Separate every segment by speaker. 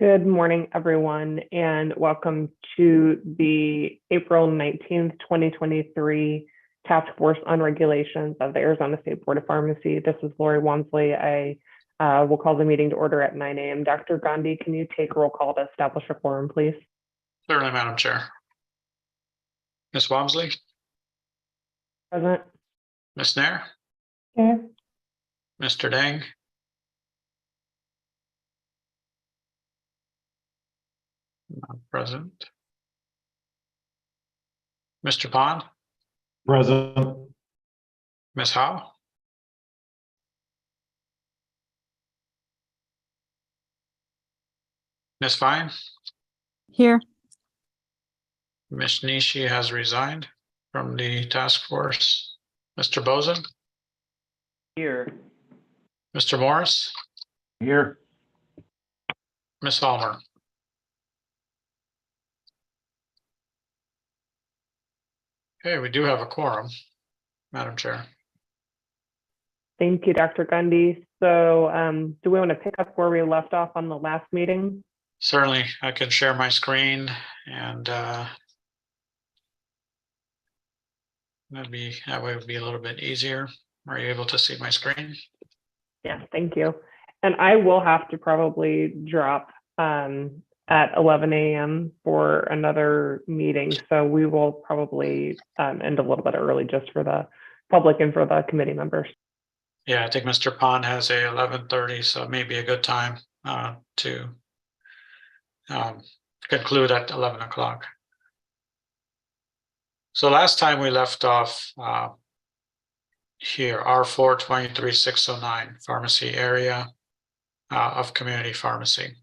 Speaker 1: Good morning, everyone, and welcome to the April 19th, 2023 Task Force on Regulations of the Arizona State Board of Pharmacy. This is Lori Walmsley. I will call the meeting to order at 9 a.m. Dr. Gandhi, can you take roll call to establish a quorum, please?
Speaker 2: Certainly, Madam Chair. Ms. Walmsley,
Speaker 1: Present.
Speaker 2: Ms. Nair,
Speaker 1: Here.
Speaker 2: Mr. Dang, not present. Mr. Pond,
Speaker 3: Present.
Speaker 2: Ms. Howe, Ms. Fine,
Speaker 4: Here.
Speaker 2: Ms. Nishi has resigned from the task force. Mr. Bozen,
Speaker 3: Here.
Speaker 2: Mr. Morris,
Speaker 3: Here.
Speaker 2: Ms. Almer. Okay, we do have a quorum, Madam Chair.
Speaker 1: Thank you, Dr. Gandhi. So do we want to pick up where we left off on the last meeting?
Speaker 2: Certainly, I can share my screen and that way would be a little bit easier. Are you able to see my screen?
Speaker 1: Yeah, thank you. And I will have to probably drop at 11 a.m. for another meeting. So we will probably end a little bit early just for the public and for the committee members.
Speaker 2: Yeah, I think Mr. Pond has a 11:30, so it may be a good time to conclude at 11 o'clock. So last time we left off here, R4 23609, pharmacy area of community pharmacy.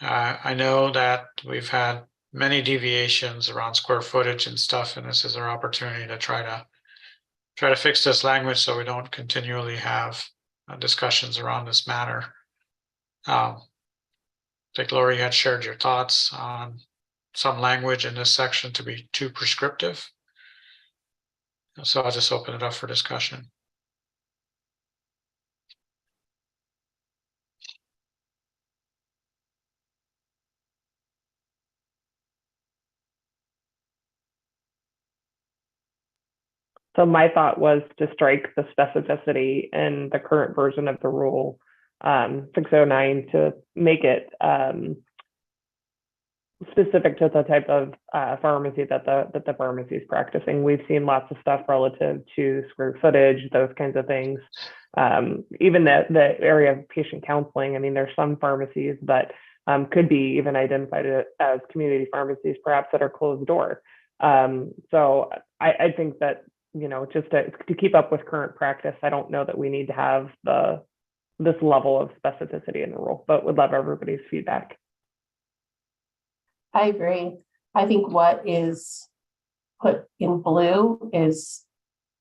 Speaker 2: I know that we've had many deviations around square footage and stuff, and this is our opportunity to try to fix this language so we don't continually have discussions around this matter. I think Lori had shared your thoughts on some language in this section to be too prescriptive. So I'll just open it up for discussion.
Speaker 1: So my thought was to strike the specificity in the current version of the rule 609 to make it specific to the type of pharmacy that the pharmacy is practicing. We've seen lots of stuff relative to square footage, those kinds of things. Even the area of patient counseling. I mean, there's some pharmacies that could be even identified as community pharmacies, perhaps that are closed door. So I think that, you know, just to keep up with current practice, I don't know that we need to have this level of specificity in the rule, but would love everybody's feedback.
Speaker 5: I agree. I think what is put in blue is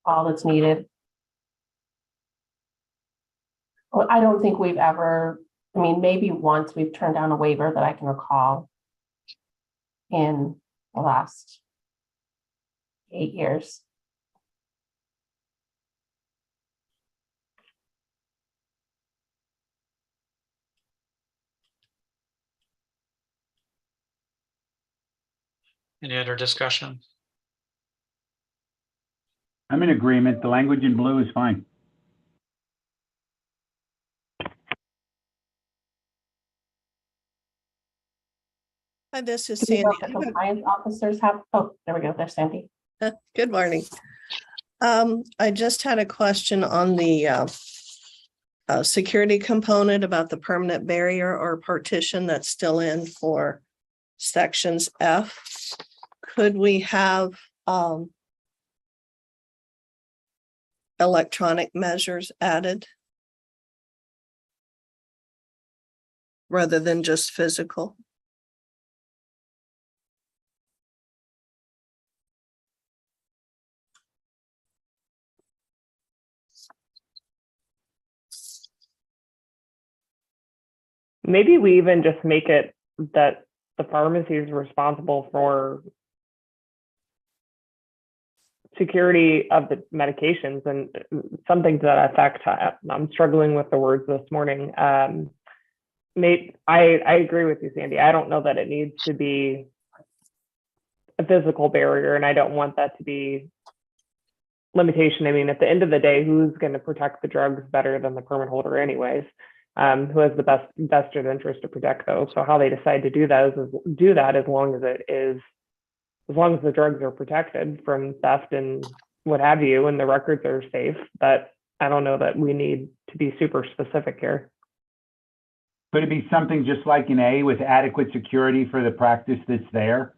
Speaker 5: all that's needed. Well, I don't think we've ever, I mean, maybe once we've turned down a waiver that I can recall in the last 8 years.
Speaker 2: Any other discussion?
Speaker 3: I'm in agreement. The language in blue is fine.
Speaker 4: Hi, this is
Speaker 5: Do we
Speaker 4: Sandy.
Speaker 5: know if the compliance officers have, oh, there we go, there's Sandy.
Speaker 4: Good morning. I just had a question on the security component about the permanent barrier or partition that's still in for sections F. Could we have electronic measures added rather than just physical?
Speaker 1: Maybe we even just make it that the pharmacy is responsible for security of the medications and something to that effect. I'm struggling with the words this morning. I agree with you, Sandy. I don't know that it needs to be a physical barrier, and I don't want that to be limitation. I mean, at the end of the day, who's going to protect the drugs better than the permit holder anyways? Who has the best vested interest to protect those? So how they decide to do that as long as as long as the drugs are protected from theft and what have you, and the records are safe. But I don't know that we need to be super specific here.
Speaker 3: Could it be something just like an A with adequate security for the practice that's there?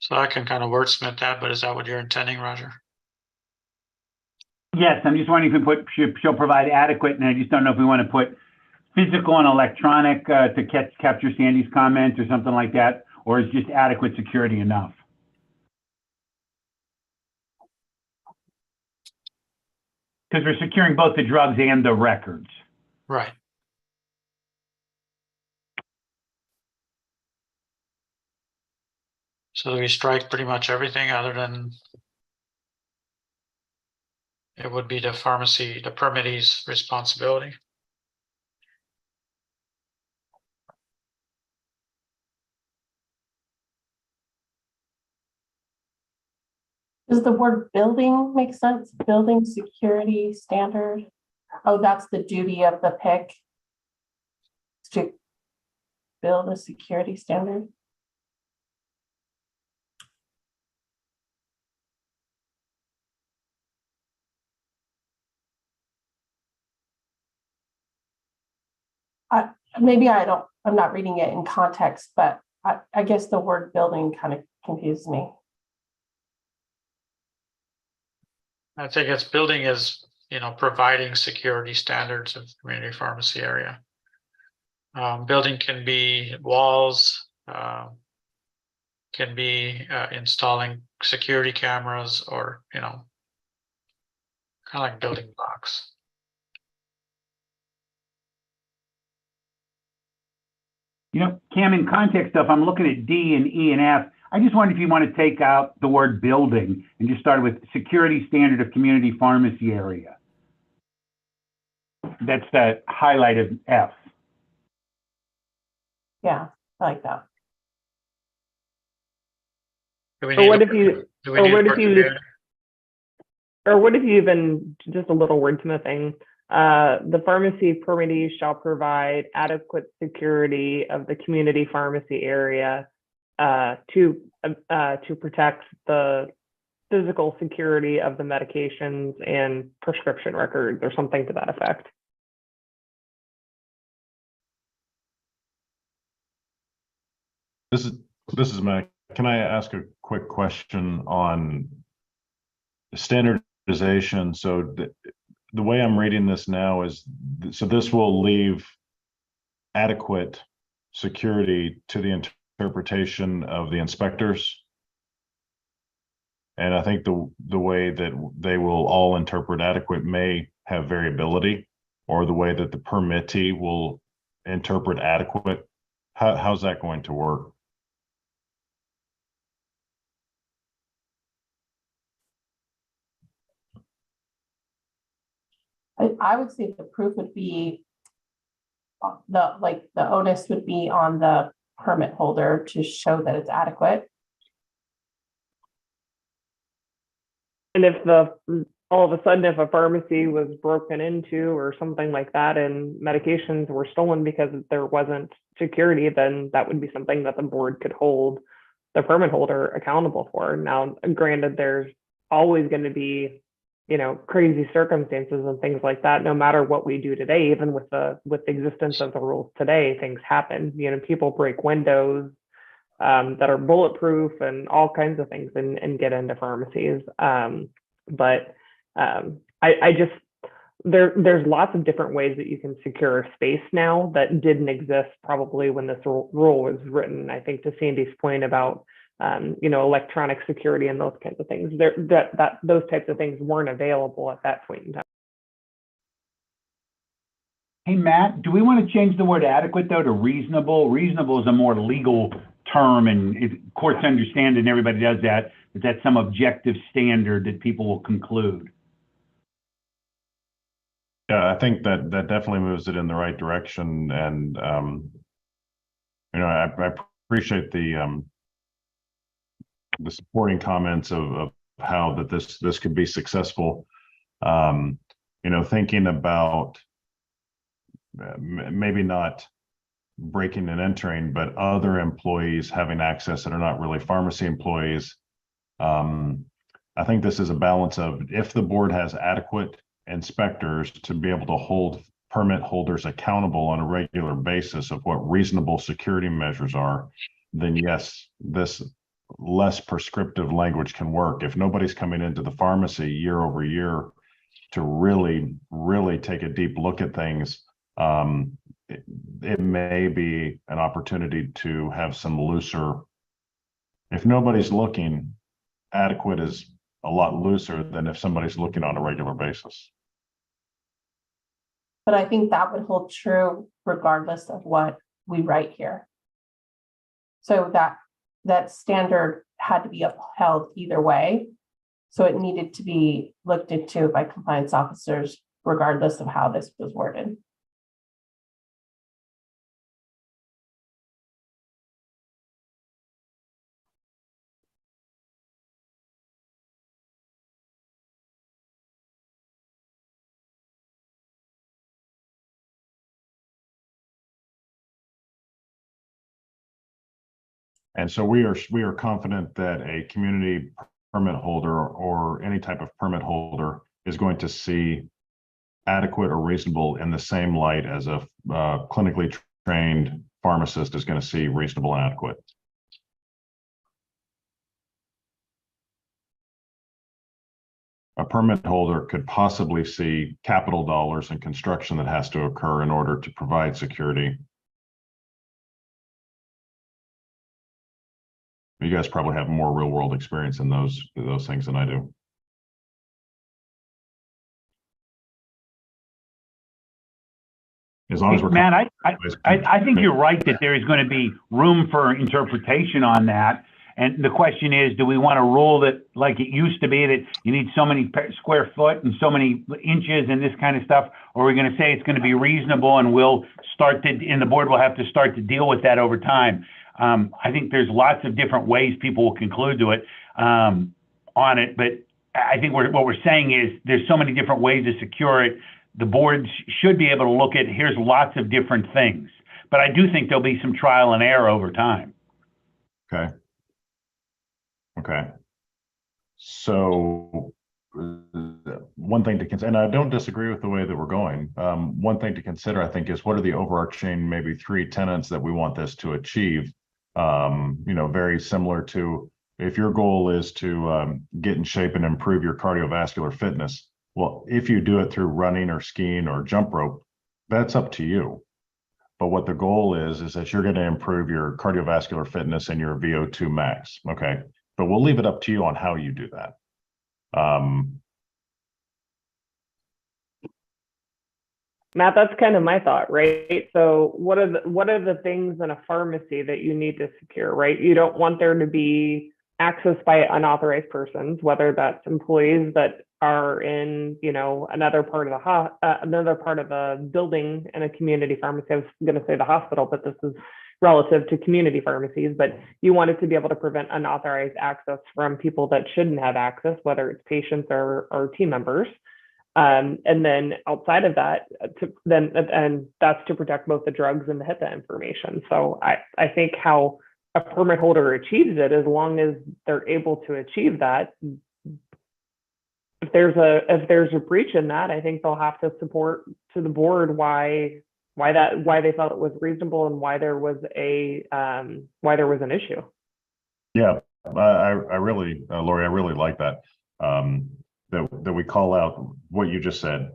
Speaker 2: So I can kind of wordsmith that, but is that what you're intending, Roger?
Speaker 3: Yes, I'm just wondering if we put, shall provide adequate, and I just don't know if we want to put physical and electronic to capture Sandy's comments or something like that, or is just adequate security enough? Because we're securing both the drugs and the records.
Speaker 2: Right. So we strike pretty much everything other than it would be the pharmacy, the permittee's responsibility.
Speaker 5: Does the word building make sense? Building security standard? Oh, that's the duty of the PIC to build a security standard? Maybe I'm not reading it in context, but I guess the word building kind of confused me.
Speaker 2: I think it's building is, providing security standards of the community pharmacy area. Building can be walls, can be installing security cameras, or, kind of like building blocks.
Speaker 3: Cam, in context stuff, I'm looking at D and E and F. I just wondered if you want to take out the word building and just start with security standard of community pharmacy area. That's the highlight of F.
Speaker 5: Yeah, I like that.
Speaker 1: Or what if you even, just a little wordsmithing, the pharmacy permittee shall provide adequate security of the community pharmacy area to protect the physical security of the medications and prescription records, or something to that effect.
Speaker 6: This is Mac. Can I ask a quick question on standardization? So the way I'm reading this now is, so this will leave adequate security to the interpretation of the inspectors. And I think the way that they will all interpret adequate may have variability, or the way that the permittee will interpret adequate. How's that going to work?
Speaker 5: I would say the proof would be the onus would be on the permit holder to show that it's adequate.
Speaker 1: And if all of a sudden, if a pharmacy was broken into or something like that and medications were stolen because there wasn't security, then that would be something that the board could hold the permit holder accountable for. Now, granted, there's always going to be, crazy circumstances and things like that. No matter what we do today, even with the existence of the rules today, things happen. People break windows that are bulletproof and all kinds of things and get into pharmacies. There's lots of different ways that you can secure a space now that didn't exist probably when this rule was written. I think to Sandy's point about electronic security and those kinds of things, those types of things weren't available at that point in time.
Speaker 3: Hey, Matt, do we want to change the word adequate, though, to reasonable? Reasonable is a more legal term, and courts understand, and everybody does that, but that's some objective standard that people will conclude.
Speaker 6: Yeah, I think that definitely moves it in the right direction. And, I appreciate the supporting comments of how that this could be successful. Thinking about maybe not breaking and entering, but other employees having access that are not really pharmacy employees. I think this is a balance of, if the board has adequate inspectors to be able to hold permit holders accountable on a regular basis of what reasonable security measures are, then yes, this less prescriptive language can work. If nobody's coming into the pharmacy year over year to really, really take a deep look at things, it may be an opportunity to have some looser. If nobody's looking, adequate is a lot looser than if somebody's looking on a regular basis.
Speaker 5: But I think that would hold true regardless of what we write here. So that standard had to be upheld either way. So it needed to be looked into by compliance officers regardless of how this was worded.
Speaker 6: And so we are confident that a community permit holder or any type of permit holder is going to see adequate or reasonable in the same light as a clinically trained pharmacist is going to see reasonable and adequate. A permit holder could possibly see capital dollars and construction that has to occur in order to provide security. You guys probably have more real world experience in those things than I do. As long as we're
Speaker 3: Matt, I think you're right that there is going to be room for interpretation on that. And the question is, do we want to rule that like it used to be that you need so many square foot and so many inches and this kind of stuff? Or are we going to say it's going to be reasonable and and the board will have to start to deal with that over time? I think there's lots of different ways people will conclude to it on it. But I think what we're saying is there's so many different ways to secure it. The boards should be able to look at, here's lots of different things. But I do think there'll be some trial and error over time.
Speaker 6: Okay. Okay. So one thing to consider, and I don't disagree with the way that we're going. One thing to consider, I think, is what are the overarching maybe 3 tenets that we want this to achieve? Very similar to if your goal is to get in shape and improve your cardiovascular fitness. Well, if you do it through running or skiing or jump rope, that's up to you. But what the goal is that you're going to improve your cardiovascular fitness and your VO2 max. Okay. But we'll leave it up to you on how you do that.
Speaker 1: Matt, that's kind of my thought, right? So what are the things in a pharmacy that you need to secure, right? You don't want there to be access by unauthorized persons, whether that's employees that are in, you know, another part of the building in a community pharmacy. I was going to say the hospital, but this is relative to community pharmacies. But you wanted to be able to prevent unauthorized access from people that shouldn't have access, whether it's patients or team members. And then outside of that, and that's to protect both the drugs and the HIPAA information. So I think how a permit holder achieves it, as long as they're able to achieve that, if there's a breach in that, I think they'll have to support to the board why they felt it was reasonable and why there was an issue.
Speaker 6: Yeah, I really, Lori, I really like that. That we call out what you just said.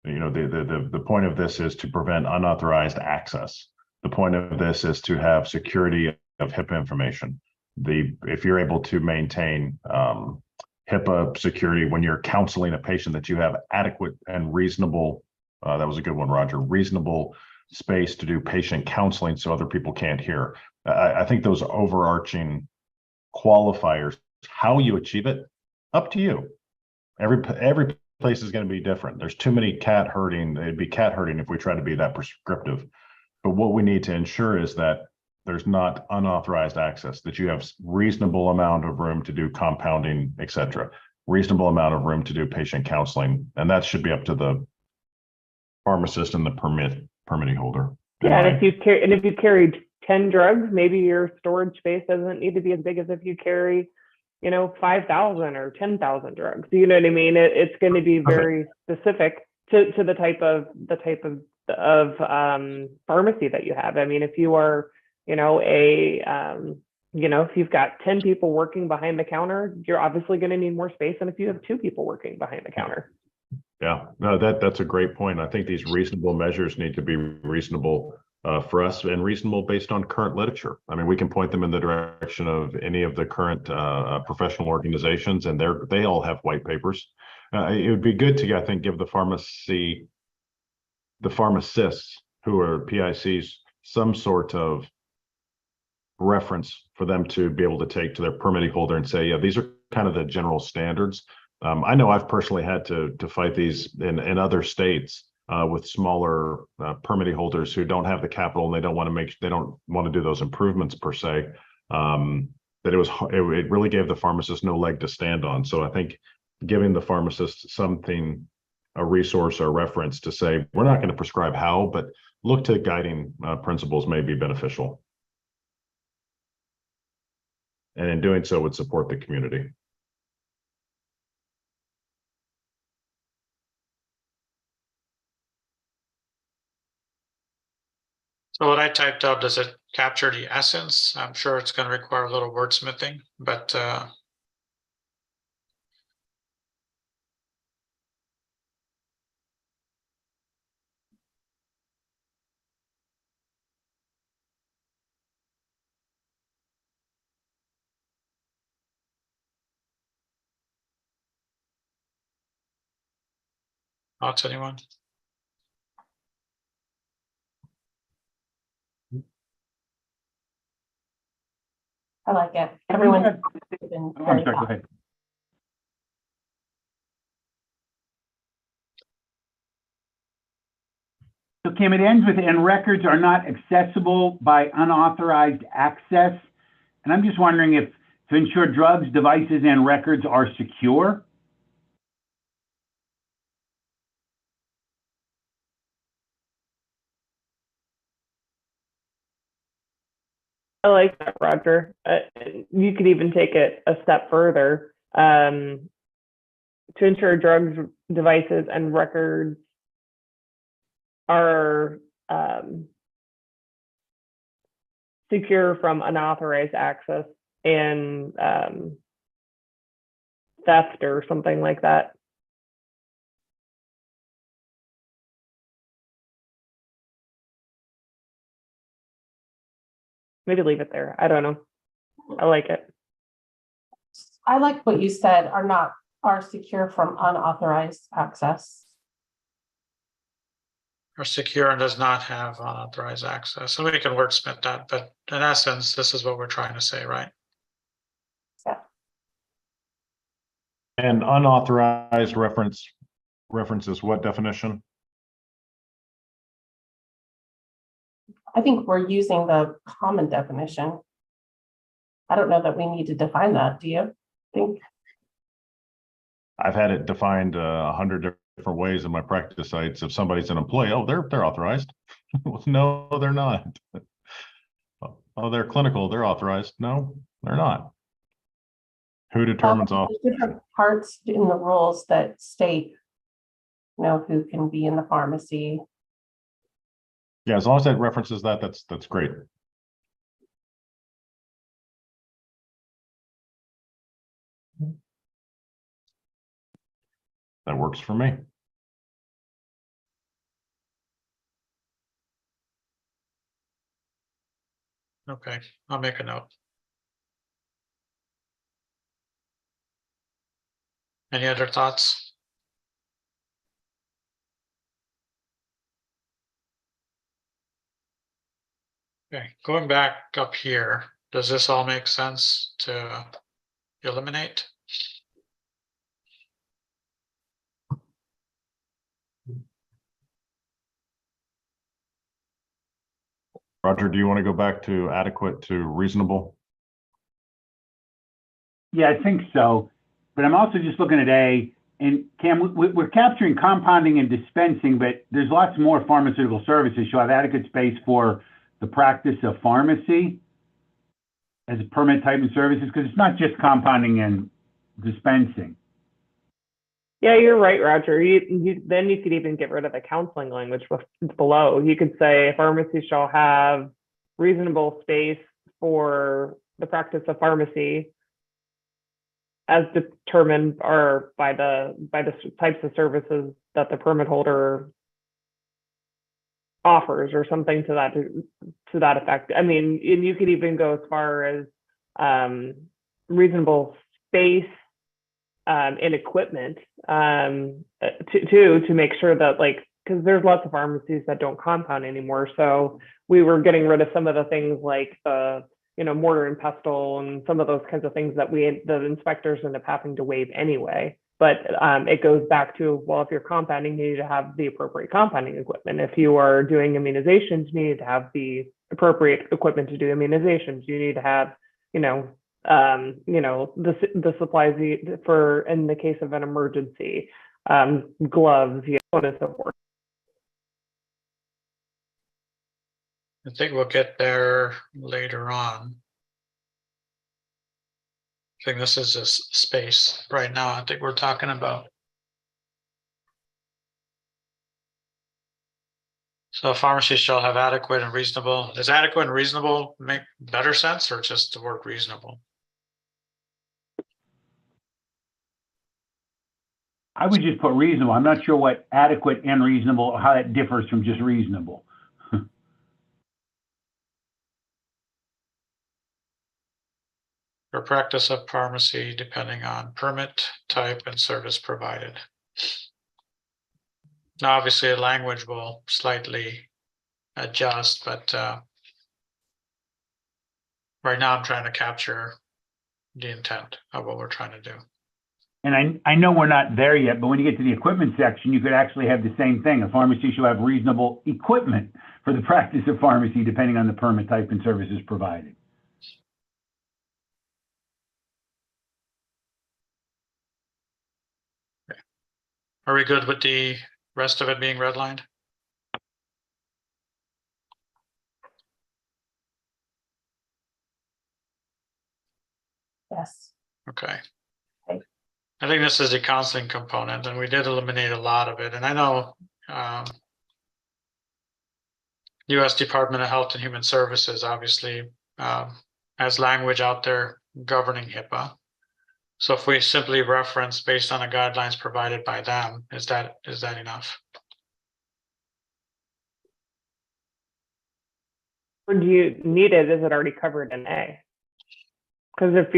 Speaker 6: You know, the point of this is to prevent unauthorized access. The point of this is to have security of HIPAA information. If you're able to maintain HIPAA security when you're counseling a patient, that you have adequate and reasonable, that was a good one, Roger, reasonable space to do patient counseling so other people can't hear. I think those overarching qualifiers, how you achieve it, up to you. Every place is going to be different. There's too many cat herding. It'd be cat herding if we try to be that prescriptive. But what we need to ensure is that there's not unauthorized access, that you have reasonable amount of room to do compounding, et cetera, reasonable amount of room to do patient counseling. And that should be up to the pharmacist and the permitting holder.
Speaker 1: Yeah, and if you carried 10 drugs, maybe your storage space doesn't need to be as big as if you carry, you know, 5,000 or 10,000 drugs. You know what I mean? It's going to be very specific to the type of pharmacy that you have. I mean, if you are, you know, if you've got 10 people working behind the counter, you're obviously going to need more space than if you have 2 people working behind the counter.
Speaker 6: Yeah, no, that's a great point. I think these reasonable measures need to be reasonable for us and reasonable based on current literature. I mean, we can point them in the direction of any of the current professional organizations, and they all have white papers. It would be good to, I think, give the pharmacists who are PICs some sort of reference for them to be able to take to their permitting holder and say, yeah, these are kind of the general standards. I know I've personally had to fight these in other states with smaller permitting holders who don't have the capital and they don't want to do those improvements per se. That it really gave the pharmacist no leg to stand on. So I think giving the pharmacist a resource or reference to say, we're not going to prescribe how, but look to guiding principles may be beneficial. And in doing so would support the community.
Speaker 2: So what I typed up, does it capture the essence? I'm sure it's going to require a little wordsmithing, but thoughts, anyone?
Speaker 5: I like it. Everyone's been
Speaker 3: I'm
Speaker 5: very
Speaker 3: sorry, go
Speaker 5: thoughtful.
Speaker 3: ahead. So Kim, it ends with, and records are not accessible by unauthorized access. And I'm just wondering if to ensure drugs, devices, and records are secure.
Speaker 1: I like that, Roger. You could even take it a step further to ensure drugs, devices, and records are secure from unauthorized access and theft or something like that. Maybe leave it there. I don't know. I like it.
Speaker 5: I like what you said, are secure from unauthorized access.
Speaker 2: Or secure and does not have unauthorized access. So we can wordsmith that, but in essence, this is what we're trying to say, right?
Speaker 5: Yeah.
Speaker 6: And unauthorized references what definition?
Speaker 5: I think we're using the common definition. I don't know that we need to define that. Do you think?
Speaker 6: I've had it defined 100 different ways in my practice sites. If somebody's an employee, oh, they're authorized. No, they're not. Oh, they're clinical, they're authorized. No, they're not. Who determines
Speaker 5: There's different parts in the rules that state, who can be in the pharmacy.
Speaker 6: Yeah, as long as that references that, that's great. That works for me.
Speaker 2: Okay, I'll make a note. Any other thoughts? Okay, going back up here, does this all make sense to eliminate?
Speaker 6: Roger, do you want to go back to adequate to reasonable?
Speaker 3: Yeah, I think so. But I'm also just looking at A, and Cam, we're capturing compounding and dispensing, but there's lots more pharmaceutical services. You'll have adequate space for the practice of pharmacy as a permit type and services, because it's not just compounding and dispensing.
Speaker 1: Yeah, you're right, Roger. Then you could even get rid of the counseling language below. You could say pharmacy shall have reasonable space for the practice of pharmacy as determined or by the types of services that the permit holder offers, or something to that effect. I mean, and you could even go as far as reasonable space and equipment to make sure that, like, because there's lots of pharmacies that don't compound anymore. So we were getting rid of some of the things like the mortar and pestle and some of those kinds of things that the inspectors end up having to waive anyway. But it goes back to, well, if you're compounding, you need to have the appropriate compounding equipment. If you are doing immunizations, you need to have the appropriate equipment to do immunizations. You need to have, the supplies for, in the case of an emergency, gloves, so on and so forth.
Speaker 2: I think we'll get there later on. I think this is just space right now. I think we're talking about. So pharmacy shall have adequate and reasonable. Does adequate and reasonable make better sense, or just the word reasonable?
Speaker 3: I would just put reasonable. I'm not sure what adequate and reasonable, how that differs from just reasonable.
Speaker 2: For practice of pharmacy, depending on permit type and service provided. Now, obviously, the language will slightly adjust, but right now I'm trying to capture the intent of what we're trying to do.
Speaker 3: And I know we're not there yet, but when you get to the equipment section, you could actually have the same thing. A pharmacy shall have reasonable equipment for the practice of pharmacy, depending on the permit type and services provided.
Speaker 2: Are we good with the rest of it being redlined?
Speaker 5: Yes.
Speaker 2: Okay.
Speaker 5: Okay.
Speaker 2: I think this is the counseling component, and we did eliminate a lot of it. And I know U.S. Department of Health and Human Services obviously has language out there governing HIPAA. So if we simply reference based on the guidelines provided by them, is that enough?
Speaker 1: Or do you need it? Is it already covered in A? Because if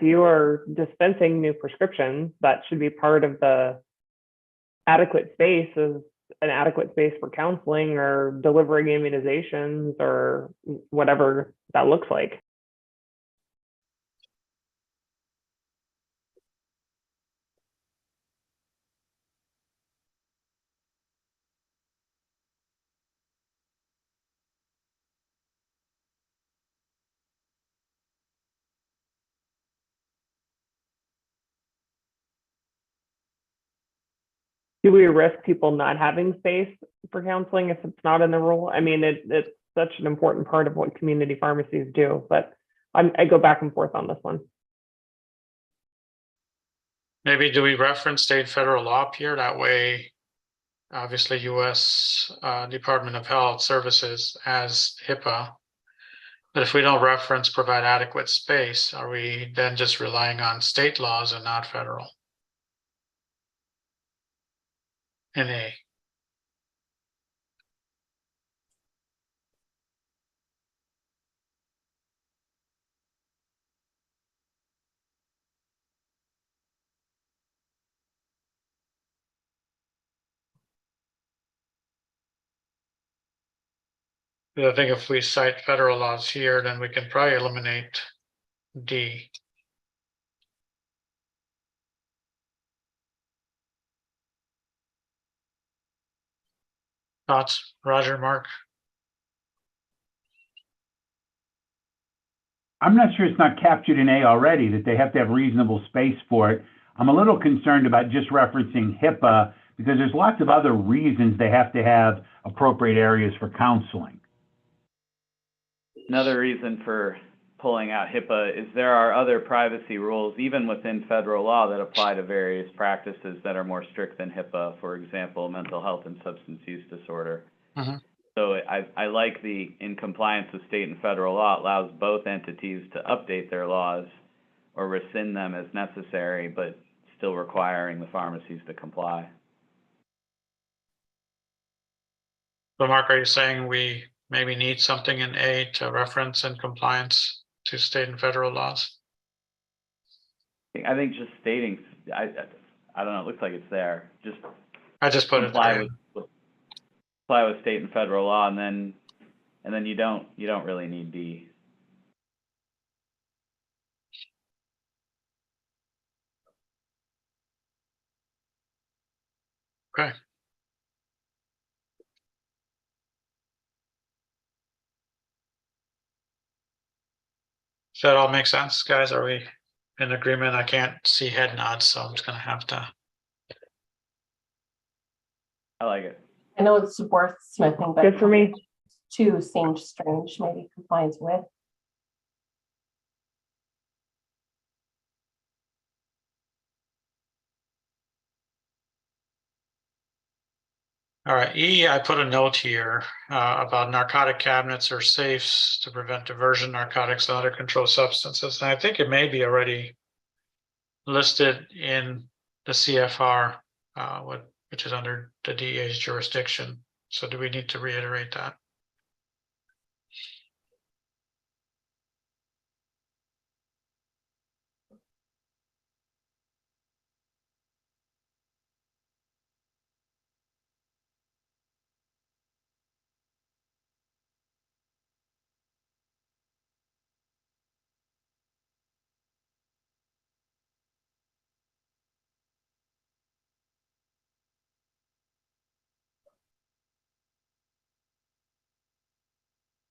Speaker 1: you are dispensing new prescriptions, that should be part of the adequate space, is an adequate space for counseling or delivering immunizations or whatever that looks like. Do we risk people not having space for counseling if it's not in the rule? I mean, it's such an important part of what community pharmacies do, but I go back and forth on this one.
Speaker 2: Maybe do we reference state and federal law up here? That way, obviously US Department of Health Services as HIPAA. But if we don't reference provide adequate space, are we then just relying on state laws and not federal? In A. I think if we cite federal laws here, then we can probably eliminate D. Thoughts, Roger, Mark?
Speaker 3: I'm not sure it's not captured in A already, that they have to have reasonable space for it. I'm a little concerned about just referencing HIPAA because there's lots of other reasons they have to have appropriate areas for counseling.
Speaker 7: Another reason for pulling out HIPAA is there are other privacy rules, even within federal law, that apply to various practices that are more strict than HIPAA. For example, mental health and substance use disorder.
Speaker 2: Mhm.
Speaker 7: So I like the in compliance with state and federal law allows both entities to update their laws or rescind them as necessary, but still requiring the pharmacies to comply.
Speaker 2: So Mark, are you saying we maybe need something in A to reference in compliance to state and federal laws?
Speaker 7: I think just stating, I don't know, it looks like it's there. Just
Speaker 2: I just put it
Speaker 7: comply
Speaker 2: there.
Speaker 7: comply with state and federal law, and then you don't really need D.
Speaker 2: Okay. Does that all make sense, guys? Are we in agreement? I can't see head nods, so I'm just gonna have to.
Speaker 7: I like it.
Speaker 5: I know it's wordsmithing, but
Speaker 1: Good for me.
Speaker 5: two seems strange, maybe compliance with.
Speaker 2: All right, E, I put a note here about narcotic cabinets or safes to prevent diversion narcotics and other controlled substances. And I think it may be already listed in the CFR, which is under the DEA's jurisdiction. So do we need to reiterate that?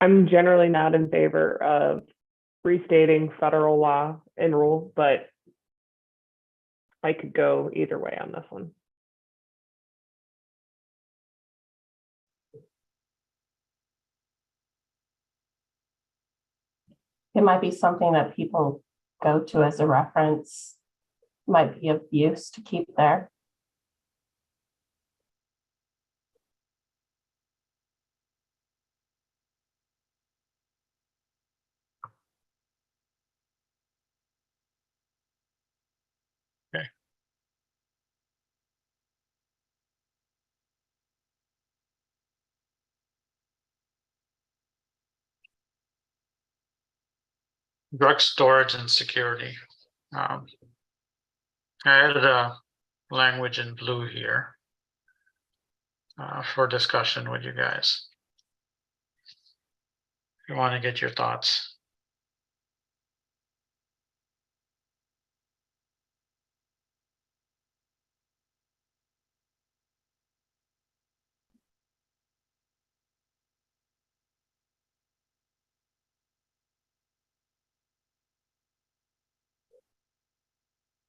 Speaker 1: I'm generally not in favor of restating federal law and rule, but I could go either way on this one.
Speaker 5: It might be something that people go to as a reference, might be of use to keep there.
Speaker 2: Drug storage and security. I added a language in blue here for discussion with you guys. If you want to get your thoughts.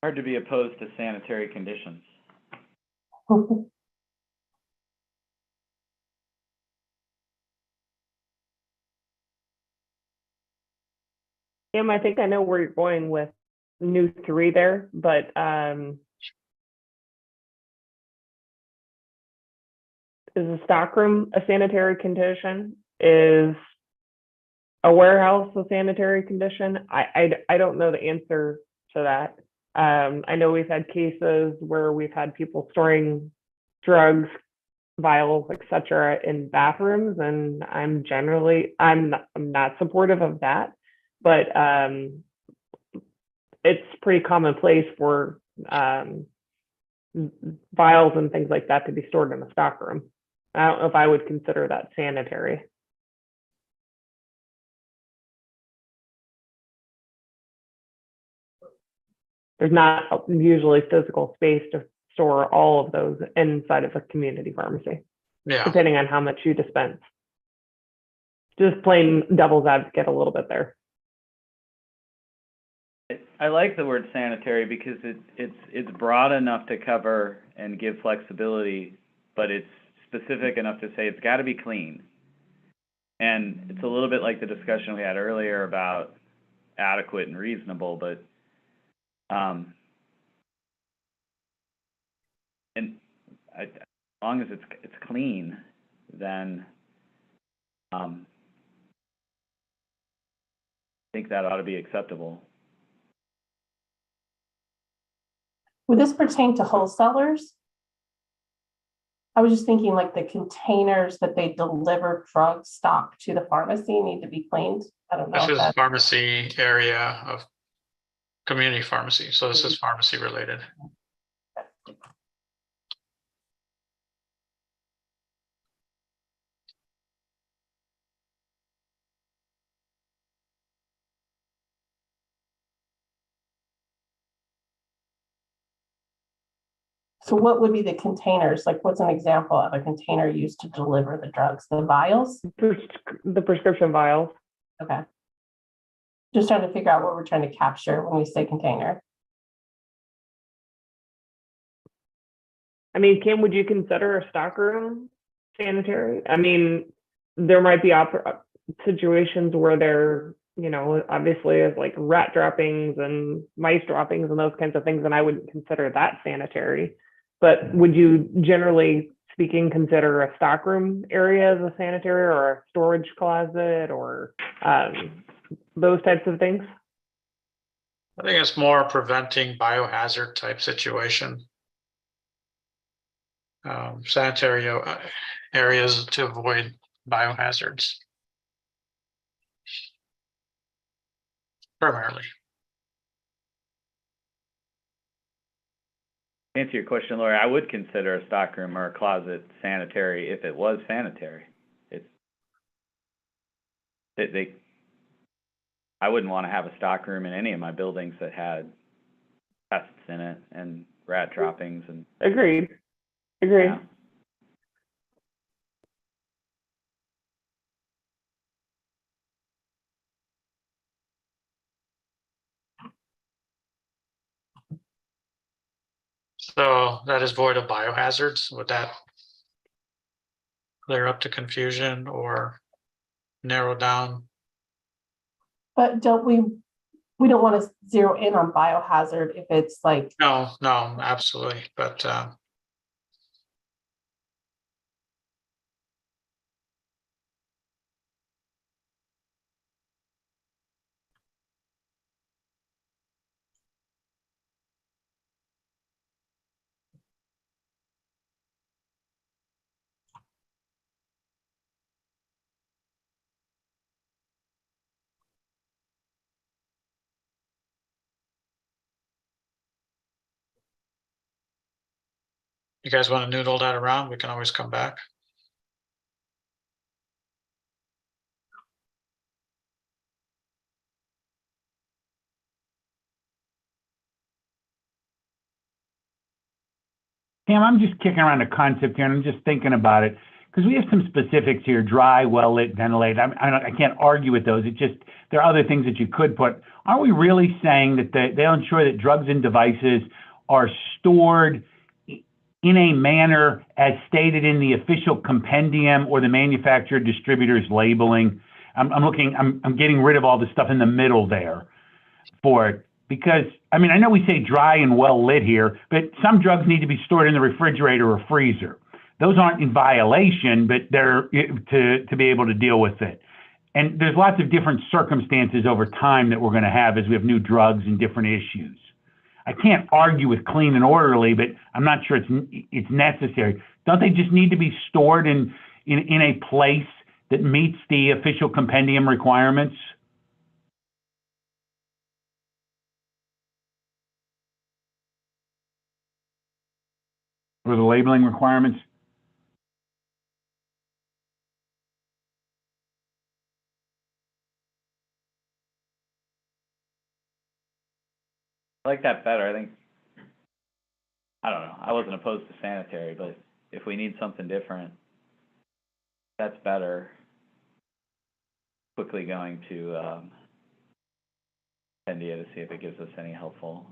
Speaker 7: Hard to be opposed to sanitary conditions.
Speaker 1: Tim, I think I know where you're going with new 3 there, but is a stockroom a sanitary condition? Is a warehouse a sanitary condition? I don't know the answer to that. I know we've had cases where we've had people storing drugs, vials, etc., in bathrooms, and I'm not supportive of that. But it's pretty commonplace for vials and things like that to be stored in a stockroom. I don't know if I would consider that sanitary. There's not usually physical space to store all of those inside of a community pharmacy,
Speaker 2: Yeah,
Speaker 1: depending on how much you dispense. Just plain devil's advocate a little bit there.
Speaker 7: I like the word sanitary because it's broad enough to cover and give flexibility, but it's specific enough to say it's got to be clean. And it's a little bit like the discussion we had earlier about adequate and reasonable, but as long as it's clean, then I think that ought to be acceptable.
Speaker 5: Would this pertain to wholesalers? I was just thinking like the containers that they deliver drug stock to the pharmacy need to be cleaned. I don't know.
Speaker 2: this
Speaker 5: if
Speaker 2: is
Speaker 5: that's-
Speaker 2: pharmacy area of community pharmacy, so this is pharmacy related.
Speaker 5: So what would be the containers? Like what's an example of a container used to deliver the drugs? The vials?
Speaker 1: The prescription vials.
Speaker 5: Okay. Just trying to figure out what we're trying to capture when we say container.
Speaker 1: I mean, Kim, would you consider a stockroom sanitary? I mean, there might be situations where there, obviously is like rat droppings and mice droppings and those kinds of things, and I wouldn't consider that sanitary. But would you, generally speaking, consider a stockroom area as a sanitary, or a storage closet, or those types of things?
Speaker 2: I think it's more preventing biohazard type situation. Sanitary areas to avoid biohazards. Primarily.
Speaker 7: To answer your question, Lori, I would consider a stockroom or a closet sanitary if it was sanitary. I wouldn't want to have a stockroom in any of my buildings that had pests in it and rat droppings and.
Speaker 1: Agreed.
Speaker 7: Yeah.
Speaker 2: So that is void of biohazards. Would that clear up the confusion or narrow down?
Speaker 5: But we don't want to zero in on biohazard if it's like,
Speaker 2: No, absolutely. But you guys want to noodle that around? We can always come back.
Speaker 3: Pam, I'm just kicking around a concept here, and I'm just thinking about it, because we have some specifics here: dry, well lit, ventilated. I can't argue with those. It just, there are other things that you could put. Aren't we really saying that they'll ensure that drugs and devices are stored in a manner as stated in the official compendium or the manufacturer distributor's labeling. I'm getting rid of all the stuff in the middle there for it. Because, I mean, I know we say dry and well lit here, but some drugs need to be stored in the refrigerator or freezer. Those aren't in violation, but they're to be able to deal with it. And there's lots of different circumstances over time that we're going to have as we have new drugs and different issues. I can't argue with clean and orderly, but I'm not sure it's necessary. Don't they just need to be stored in a place that meets the official compendium requirements? Or the labeling requirements?
Speaker 7: I like that better. I think, I don't know, I wasn't opposed to sanitary, but if we need something different, that's better. Quickly going to Pendia to see if it gives us any helpful.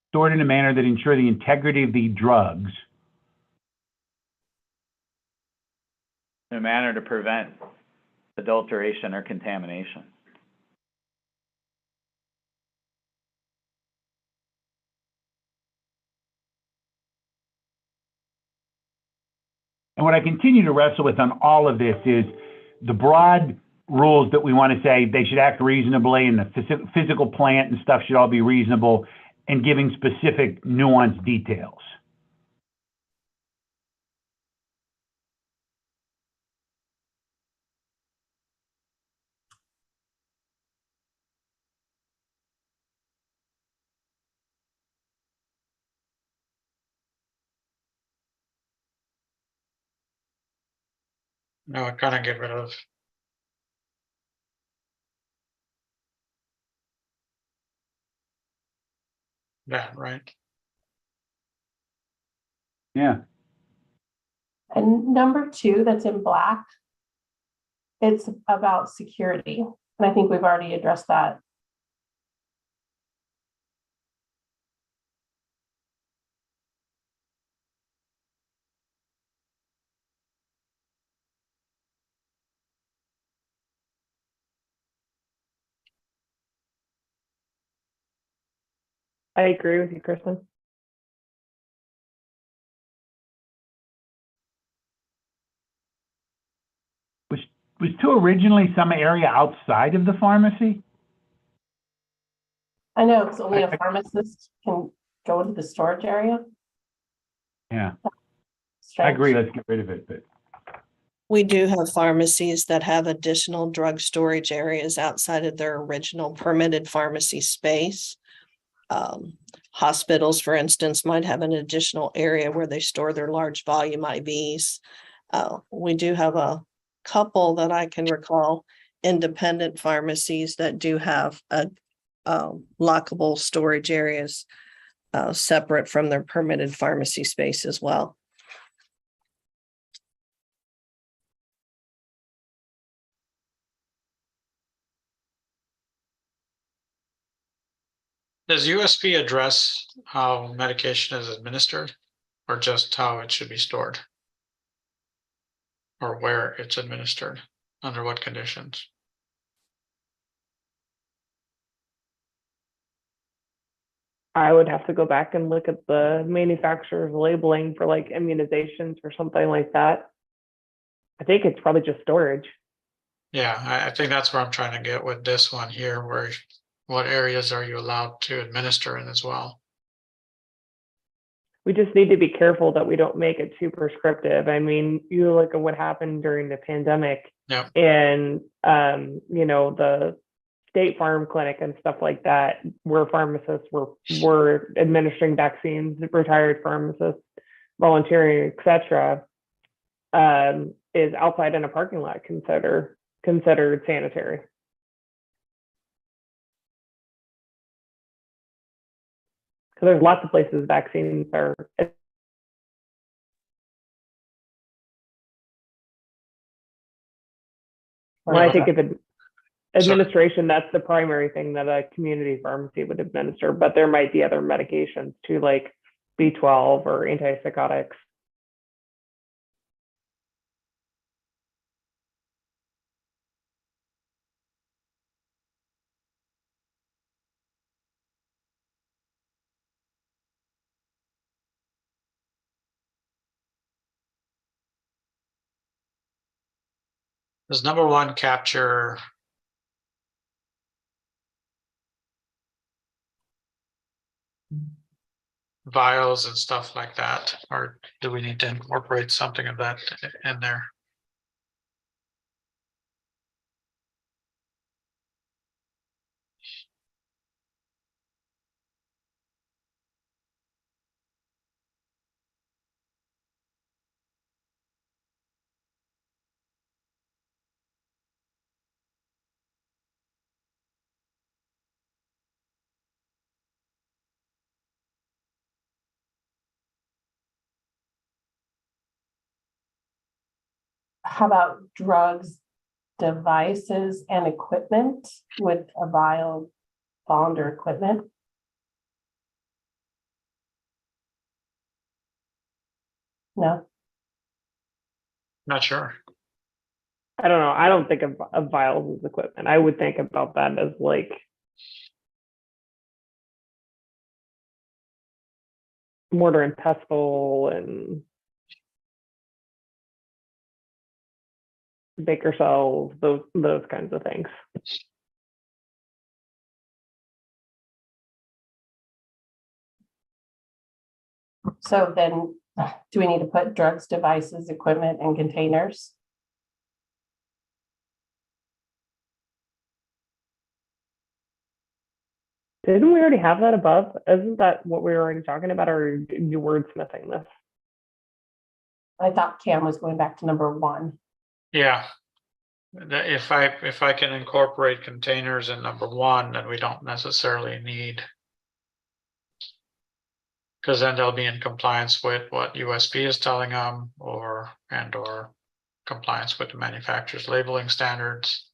Speaker 3: Stored in a manner that ensure the integrity of the drugs.
Speaker 7: In a manner to prevent adulteration or contamination.
Speaker 3: And what I continue to wrestle with on all of this is the broad rules that we want to say they should act reasonably and the physical plant and stuff should all be reasonable, and giving specific nuanced details.
Speaker 2: No, I kind of get rid of that, right?
Speaker 3: Yeah.
Speaker 5: And number 2, that's in black, it's about security. And I think we've already addressed that.
Speaker 1: I agree with you, Kristen.
Speaker 3: Was 2 originally some area outside of the pharmacy?
Speaker 5: I know it's only a pharmacist can go into the storage area.
Speaker 3: Yeah, I
Speaker 5: Strange.
Speaker 3: agree. Let's get rid of it. But
Speaker 4: We do have pharmacies that have additional drug storage areas outside of their original permitted pharmacy space. Hospitals, for instance, might have an additional area where they store their large volume IVs. We do have a couple that I can recall, independent pharmacies that do have lockable storage areas separate from their permitted pharmacy space as well.
Speaker 2: Does USP address how medication is administered or just how it should be stored? Or where it's administered, under what conditions?
Speaker 1: I would have to go back and look at the manufacturer's labeling for like immunizations or something like that. I think it's probably just storage.
Speaker 2: Yeah, I think that's where I'm trying to get with this one here, where what areas are you allowed to administer in as well?
Speaker 1: We just need to be careful that we don't make it too prescriptive. I mean, you look at what happened during the pandemic.
Speaker 2: Yep.
Speaker 1: And, you know, the State Farm clinic and stuff like that, where pharmacists were administering vaccines, retired pharmacists, volunteering, etc., is outside in a parking lot considered sanitary. So there's lots of places vaccines are. When I think of it, administration, that's the primary thing that a community pharmacy would administer, but there might be other medications too, like B12 or antipsychotics.
Speaker 2: Does number one capture vials and stuff like that, or do we need to incorporate something of that in there?
Speaker 5: How about drugs, devices and equipment? Would a vial fall under equipment? No,
Speaker 2: Not sure.
Speaker 1: I don't know. I don't think of vials as equipment. I would think about that as like mortar and pestle and baker cells, those kinds of things.
Speaker 5: so then do we need to put drugs, devices, equipment and containers?
Speaker 1: Didn't we already have that above? Isn't that what we were already talking about, or are you wordsmithing this?
Speaker 5: I thought Cam was going back to number one.
Speaker 2: Yeah. If I can incorporate containers in number one, then we don't necessarily need. Because then they'll be in compliance with what USB is telling them, or compliance with the manufacturer's labeling standards.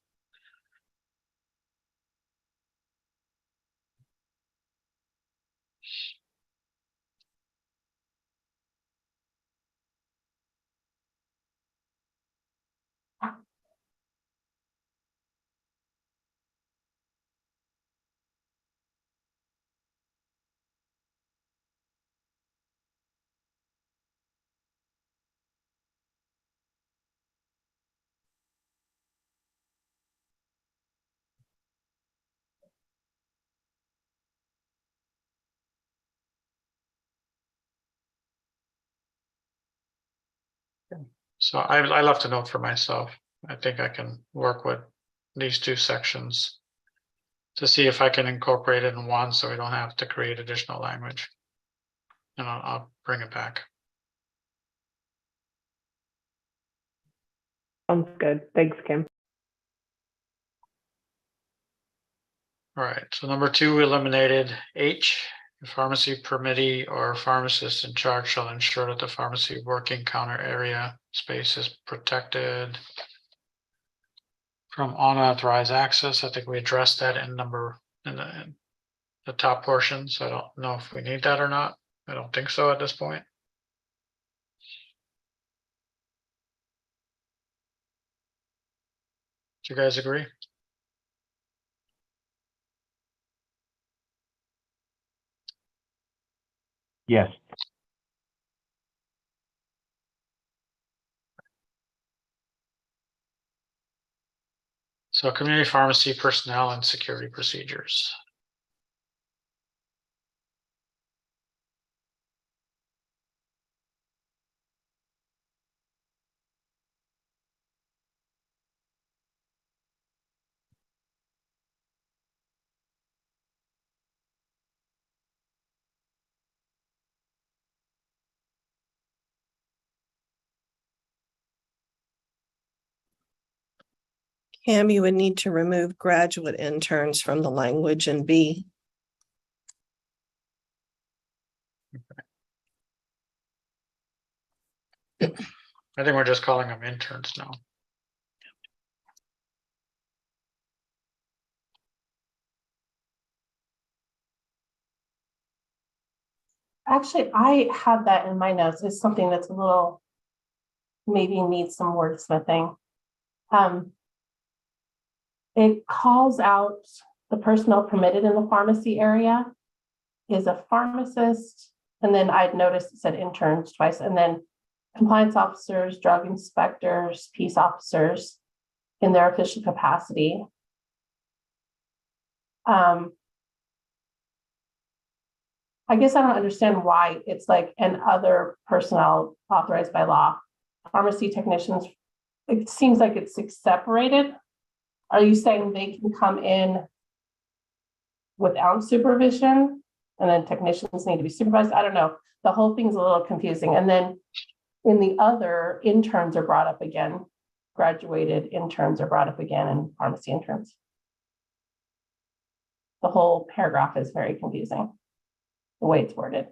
Speaker 2: So I left a note for myself. I think I can work with these two sections to see if I can incorporate it in one, so we don't have to create additional language. And I'll bring it back.
Speaker 1: Sounds good. Thanks, Kim.
Speaker 2: All right, so number two, we eliminated H. The pharmacy permittee or pharmacist in charge shall ensure that the pharmacy working counter area space is protected from unauthorized access. I think we addressed that in the top portion, so I don't know if we need that or not. I don't think so at this point. Do you guys agree?
Speaker 3: Yes.
Speaker 2: So community pharmacy personnel and security procedures.
Speaker 4: Cam, you would need to remove graduate interns from the language in B.
Speaker 2: I think we're just calling them interns now.
Speaker 5: Actually, I had that in my notes. It's something that's a little, maybe needs some wordsmithing. It calls out the personnel permitted in the pharmacy area is a pharmacist, and then I'd noticed it said interns twice, and then compliance officers, drug inspectors, peace officers in their official capacity. I guess I don't understand why it's like and other personnel authorized by law. Pharmacy technicians, it seems like it's separated. Are you saying they can come in without supervision and then technicians need to be supervised? I don't know. The whole thing's a little confusing. And then in the other, interns are brought up again. Graduated interns are brought up again and pharmacy interns. The whole paragraph is very confusing, the way it's worded.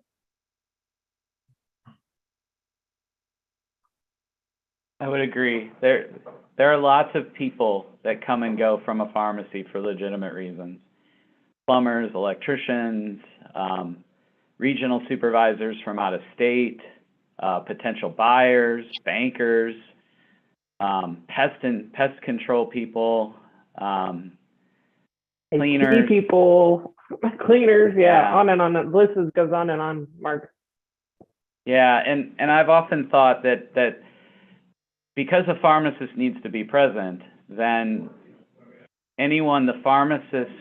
Speaker 7: I would agree. There are lots of people that come and go from a pharmacy for legitimate reasons. Plumbers, electricians, regional supervisors from out of state, potential buyers, bankers, pest control people, cleaners.
Speaker 1: IT people, cleaners,
Speaker 7: Yeah.
Speaker 1: on and on. The list goes on and on, Mark.
Speaker 7: Yeah, and I've often thought that because a pharmacist needs to be present, then anyone the pharmacist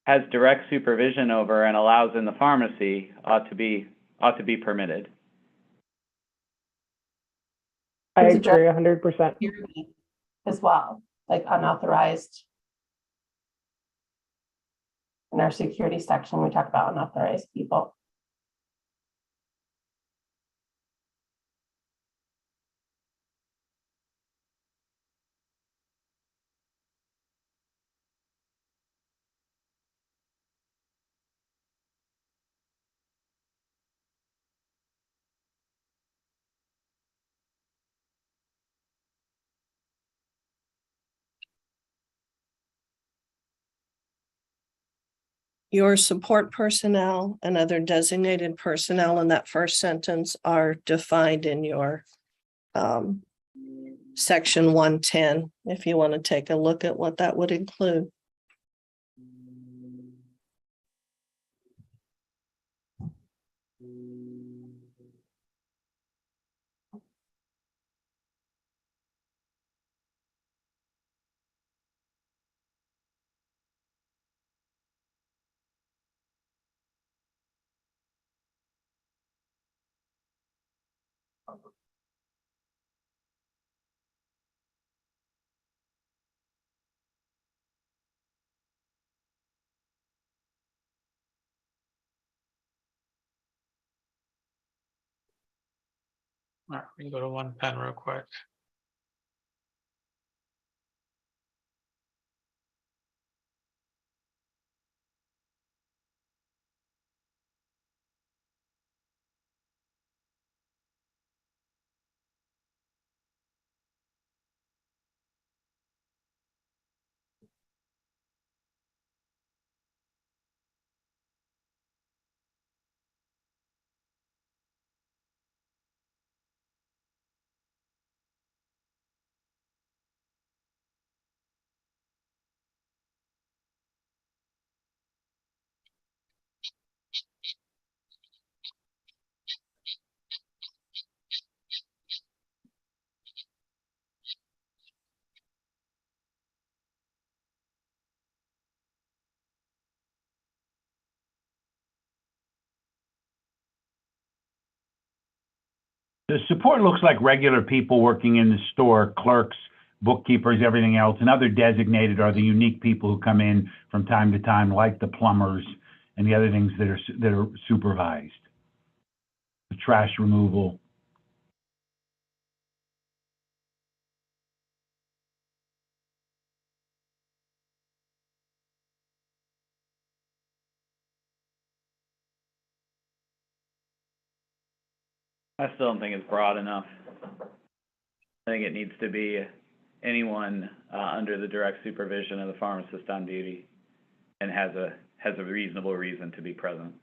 Speaker 7: has direct supervision over and allows in the pharmacy ought to be permitted.
Speaker 1: I
Speaker 5: It's a
Speaker 1: agree 100%.
Speaker 5: Security as well, like unauthorized. In our security section, we talk about unauthorized people.
Speaker 4: Your support personnel and other designated personnel in that first sentence are defined in your section 110, if you want to take a look at what that would include.
Speaker 2: All right, we can go to 110 real quick.
Speaker 3: The support looks like regular people working in the store, clerks, bookkeepers, everything else, and other designated are the unique people who come in from time to time, like the plumbers and the other things that are supervised. The trash removal.
Speaker 7: I still don't think it's broad enough. I think it needs to be anyone under the direct supervision of the pharmacist on duty and has a reasonable reason to be present.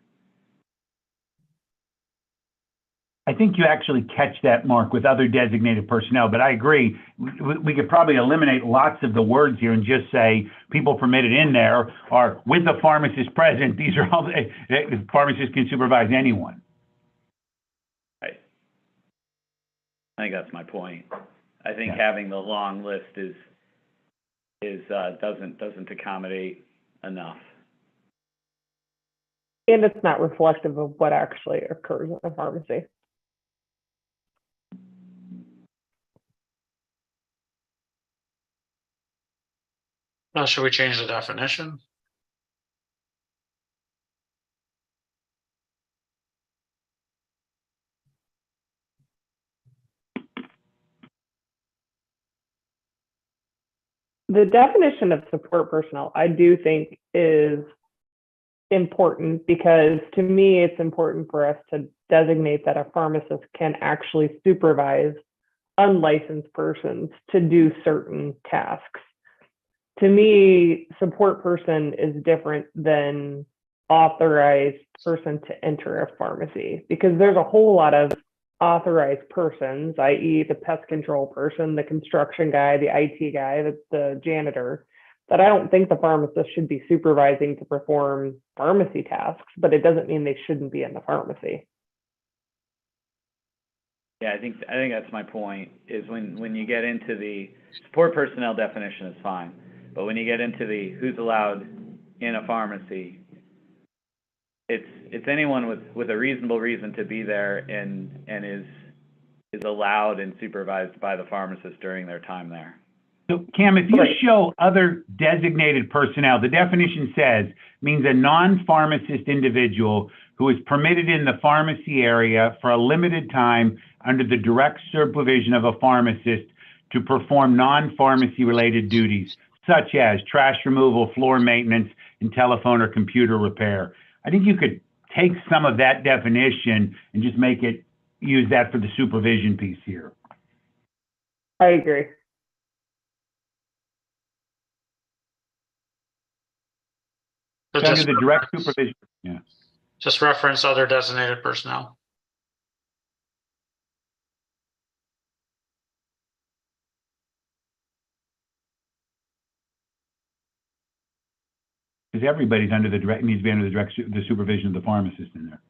Speaker 3: I think you actually catch that, Mark, with other designated personnel, but I agree. We could probably eliminate lots of the words here and just say people permitted in there are with the pharmacist present. These are all, the pharmacist can supervise anyone.
Speaker 7: Right. I think that's my point. I think
Speaker 3: Yeah.
Speaker 7: having the long list doesn't accommodate enough.
Speaker 1: And it's not reflective of what actually occurs in a pharmacy.
Speaker 2: Should we change the definition?
Speaker 1: The definition of support personnel, I do think, is important because to me, it's important for us to designate that a pharmacist can actually supervise unlicensed persons to do certain tasks. To me, support person is different than authorized person to enter a pharmacy because there's a whole lot of authorized persons, i.e. the pest control person, the construction guy, the IT guy, the janitor, that I don't think the pharmacist should be supervising to perform pharmacy tasks, but it doesn't mean they shouldn't be in the pharmacy.
Speaker 7: Yeah, I think that's my point, is when you get into the support personnel definition is fine, but when you get into the who's allowed in a pharmacy, it's anyone with a reasonable reason to be there and is allowed and supervised by the pharmacist during their time there.
Speaker 3: So Cam, if you
Speaker 1: Right.
Speaker 3: show other designated personnel, the definition says, means a non-pharmacist individual who is permitted in the pharmacy area for a limited time under the direct supervision of a pharmacist to perform non-pharmacy related duties, such as trash removal, floor maintenance, and telephone or computer repair. I think you could take some of that definition and just use that for the supervision piece here.
Speaker 1: I agree.
Speaker 2: So
Speaker 3: Under
Speaker 2: just,
Speaker 3: the direct supervision. Yeah.
Speaker 2: just reference other designated personnel.
Speaker 3: Because everybody's needs to be under the supervision of the pharmacist in there.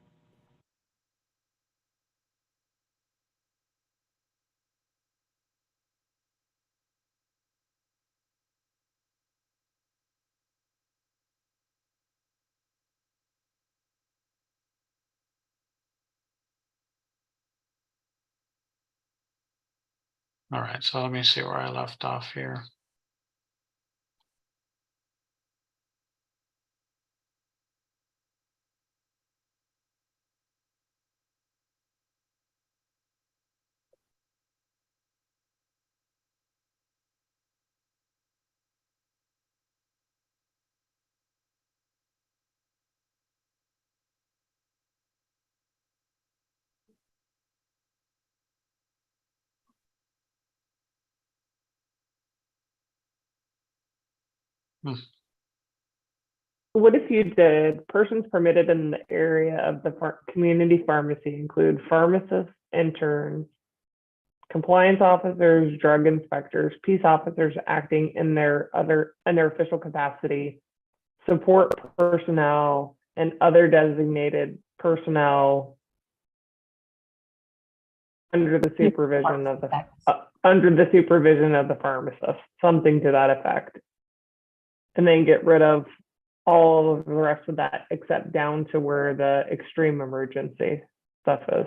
Speaker 2: All right, so let me see where I left off here.
Speaker 1: What if you did persons permitted in the area of the community pharmacy include pharmacists, interns, compliance officers, drug inspectors, peace officers acting in their official capacity, support personnel, and other designated personnel under the supervision of the pharmacist, something to that effect, and then get rid of all of the rest of that except down to where the extreme emergency stuff is.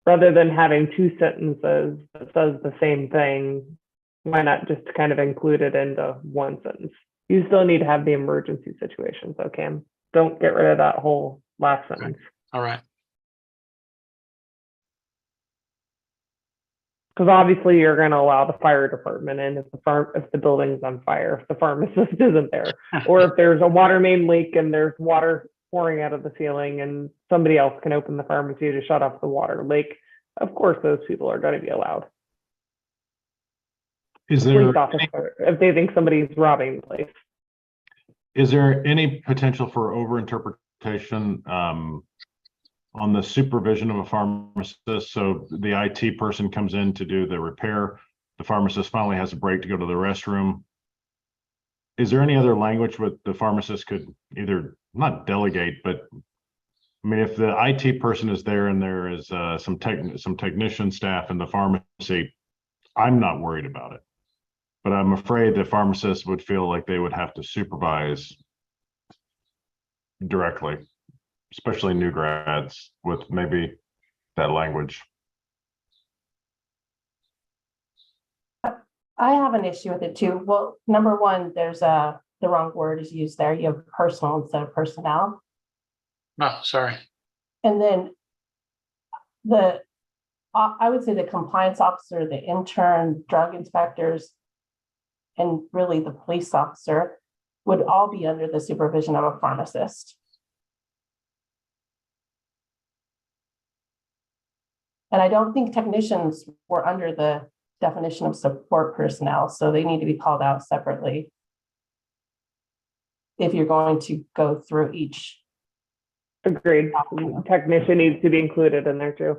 Speaker 1: Rather than having two sentences that says the same thing, why not just kind of include it into one sentence? You still need to have the emergency situations, though, Cam. Don't get rid of that whole last sentence.
Speaker 2: All right.
Speaker 1: Because obviously you're going to allow the fire department in if the building's on fire, if the pharmacist isn't there, or if there's a water main leak and there's water pouring out of the ceiling and somebody else can open the pharmacy to shut off the water leak. Of course, those people are going to be allowed.
Speaker 6: Is
Speaker 1: Police
Speaker 6: there
Speaker 1: officer, if they think somebody's robbing the place.
Speaker 6: is there any potential for overinterpretation interpretation, on the supervision of a pharmacist. So the IT person comes in to do the repair. The pharmacist finally has a break to go to the restroom. Is there any other language where the pharmacist could either not delegate, but I mean, if the IT person is there and there is some technician staff in the pharmacy, I'm not worried about it. But I'm afraid the pharmacist would feel like they would have to supervise directly, especially new grads with maybe that language.
Speaker 5: I have an issue with it too. Well, number one, there's the wrong word is used there. You have personal instead of personnel.
Speaker 2: Oh, sorry.
Speaker 5: And then I would say the compliance officer, the intern, drug inspectors, and really the police officer would all be under the supervision of a pharmacist. And I don't think technicians were under the definition of support personnel, so they need to be called out separately if you're going to go through each.
Speaker 1: Agreed. Technician needs to be included in there too.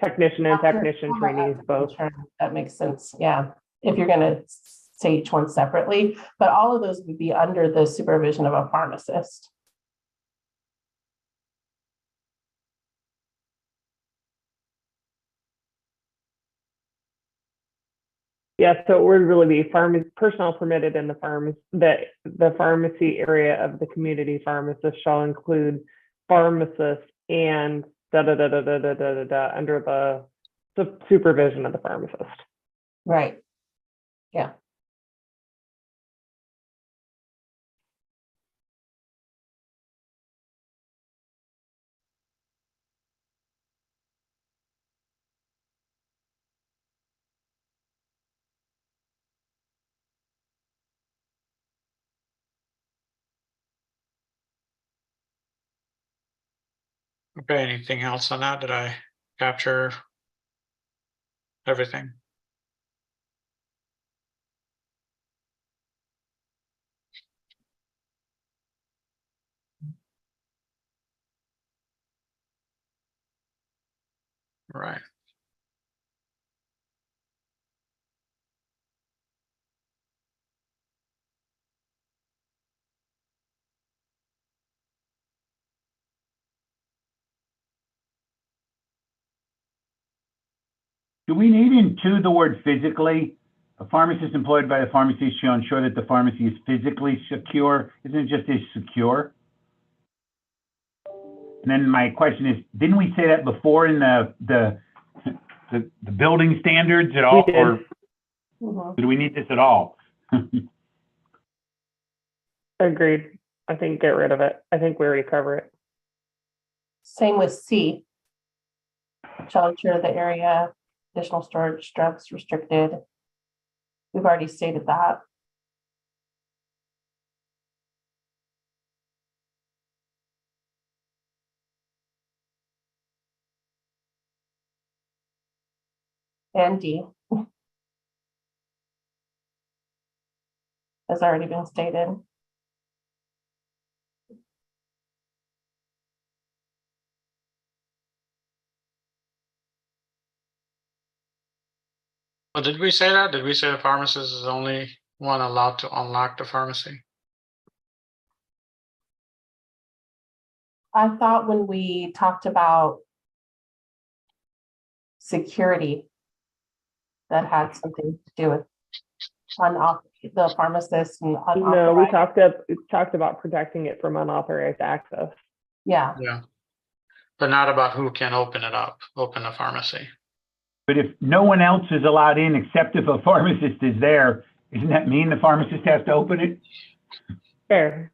Speaker 1: Technician and technician trainees both.
Speaker 5: That makes sense, yeah. If you're gonna say each one separately, but all of those would be under the supervision of a pharmacist.
Speaker 1: Yeah, so it would really be personnel permitted in the the pharmacy area of the community pharmacist shall include pharmacists and under the supervision of the pharmacist.
Speaker 5: Right. Yeah.
Speaker 2: Okay, anything else on that? Did I capture everything? Right.
Speaker 3: Do we need in two the word physically? A pharmacist employed by the pharmacy shall ensure that the pharmacy is physically secure. Isn't it just is secure? And then my question is, didn't we say that before in the building standards at all?
Speaker 1: We did.
Speaker 3: Or
Speaker 5: Mhm.
Speaker 3: do we need this at all?
Speaker 1: Agreed. I think get rid of it. I think we already cover it.
Speaker 5: Same with C. Shall ensure the area, additional storage, drugs restricted. We've already stated that. And D. Has already been stated.
Speaker 2: Well, did we say that? Did we say the pharmacist is the only one allowed to unlock the pharmacy?
Speaker 5: I thought when we talked about security, that had something to do with the pharmacist and
Speaker 1: No, we
Speaker 5: unauthorized.
Speaker 1: talked about protecting it from unauthorized access.
Speaker 5: Yeah,
Speaker 2: Yeah. But not about who can open the pharmacy.
Speaker 3: But if no one else is allowed in except if a pharmacist is there, doesn't that mean the pharmacist has to open it?
Speaker 1: Fair.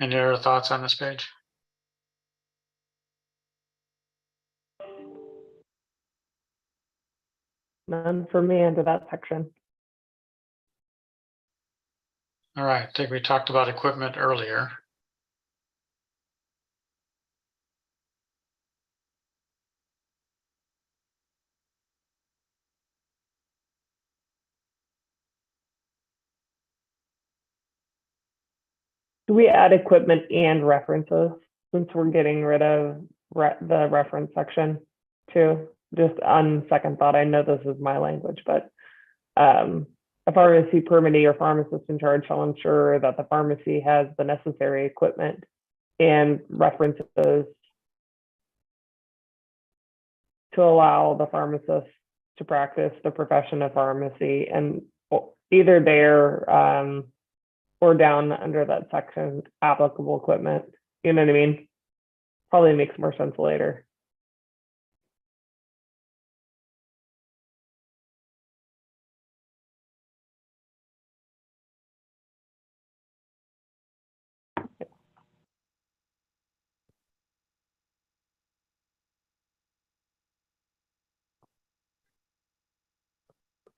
Speaker 2: Any other thoughts on this page?
Speaker 1: None for me under that section.
Speaker 2: All right, I think we talked about equipment earlier.
Speaker 1: Do we add equipment and references since we're getting rid of the reference section too? Just on second thought, I know this is my language, but a pharmacy permittee or pharmacist in charge shall ensure that the pharmacy has the necessary equipment and references to allow the pharmacist to practice the profession of pharmacy, and either there or down under that section, applicable equipment. You know what I mean? Probably makes more sense later.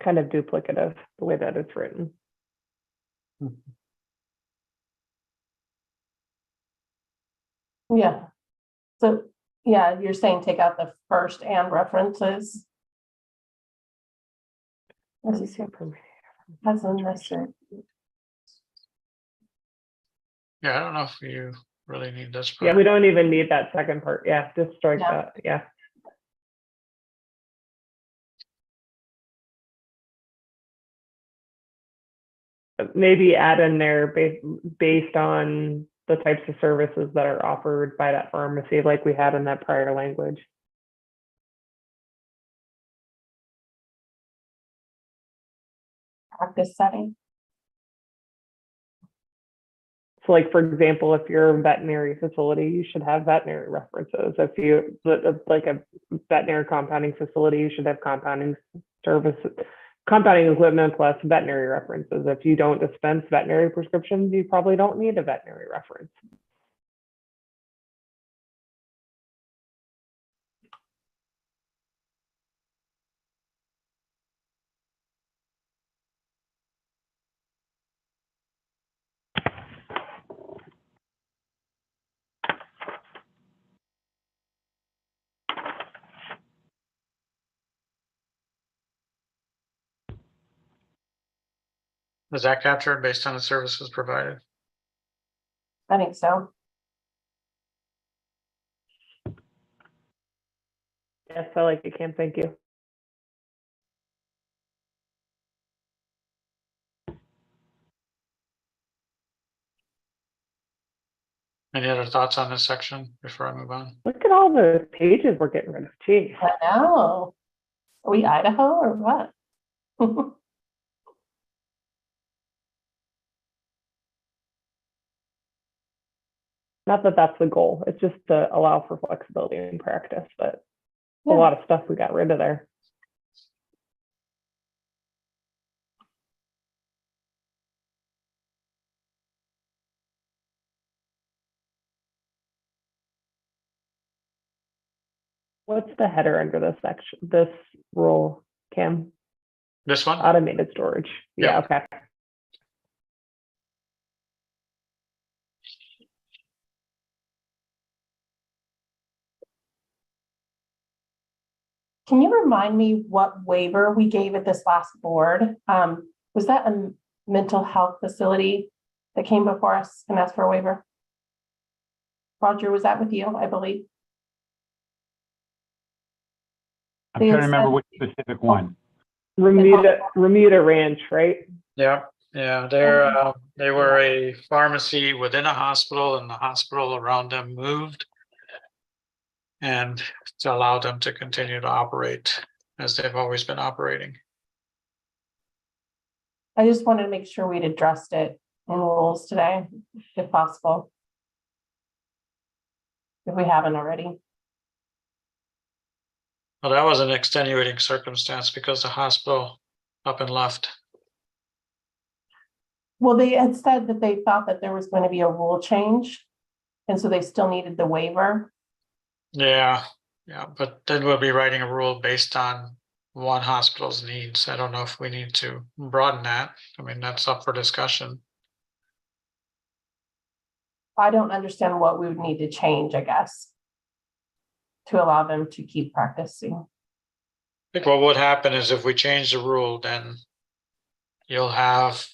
Speaker 1: Kind of duplicative the way that it's written.
Speaker 5: Yeah. So, yeah, you're saying take out the first and references. As you say, as unnecessary.
Speaker 2: Yeah, I don't know if you really need this.
Speaker 1: Yeah,
Speaker 2: part.
Speaker 1: we don't even need that second part. Yeah, just strike
Speaker 5: Yeah.
Speaker 1: that. Yeah. Maybe add in there based on the types of services that are offered by that pharmacy, like we had in that prior language.
Speaker 5: Practice setting.
Speaker 1: So like, for example, if you're a veterinary facility, you should have veterinary references. If you like a veterinary compounding facility, you should have compounding services, compounding equipment plus veterinary references. If you don't dispense veterinary prescriptions, you probably don't need a veterinary reference.
Speaker 2: Is that captured based on the services provided?
Speaker 5: I think so.
Speaker 1: Yes, I like it, Cam. Thank you.
Speaker 2: Any other thoughts on this section before I move on?
Speaker 1: Look at all the pages we're getting rid of. Geez.
Speaker 5: I know. Are we Idaho or what?
Speaker 1: Not that that's the goal. It's just to allow for flexibility in practice, but a
Speaker 5: Yeah.
Speaker 1: lot of stuff we got rid of there. What's the header under this section, this rule, Cam?
Speaker 2: This one?
Speaker 1: Automated storage. Yeah,
Speaker 2: Yep.
Speaker 1: okay.
Speaker 5: Can you remind me what waiver we gave at this last board? Was that a mental health facility that came before us and asked for a waiver? Roger, was that with you, I believe?
Speaker 3: I'm trying to remember which specific one.
Speaker 1: Remuda Ranch, right?
Speaker 2: Yeah, yeah, they were a pharmacy within a hospital and the hospital around them moved. And to allow them to continue to operate as they've always been operating.
Speaker 5: I just wanted to make sure we'd addressed it in rules today, if possible. If we haven't already.
Speaker 2: Well, that was an extenuating circumstance because the hospital up and left.
Speaker 5: Well, they had said that they thought that there was going to be a rule change. And so they still needed the waiver.
Speaker 2: Yeah, but then we'll be writing a rule based on one hospital's needs. I don't know if we need to broaden that. I mean, that's up for discussion.
Speaker 5: I don't understand what we would need to change, I guess, to allow them to keep practicing.
Speaker 2: I think what would happen is if we change the rule, then you'll have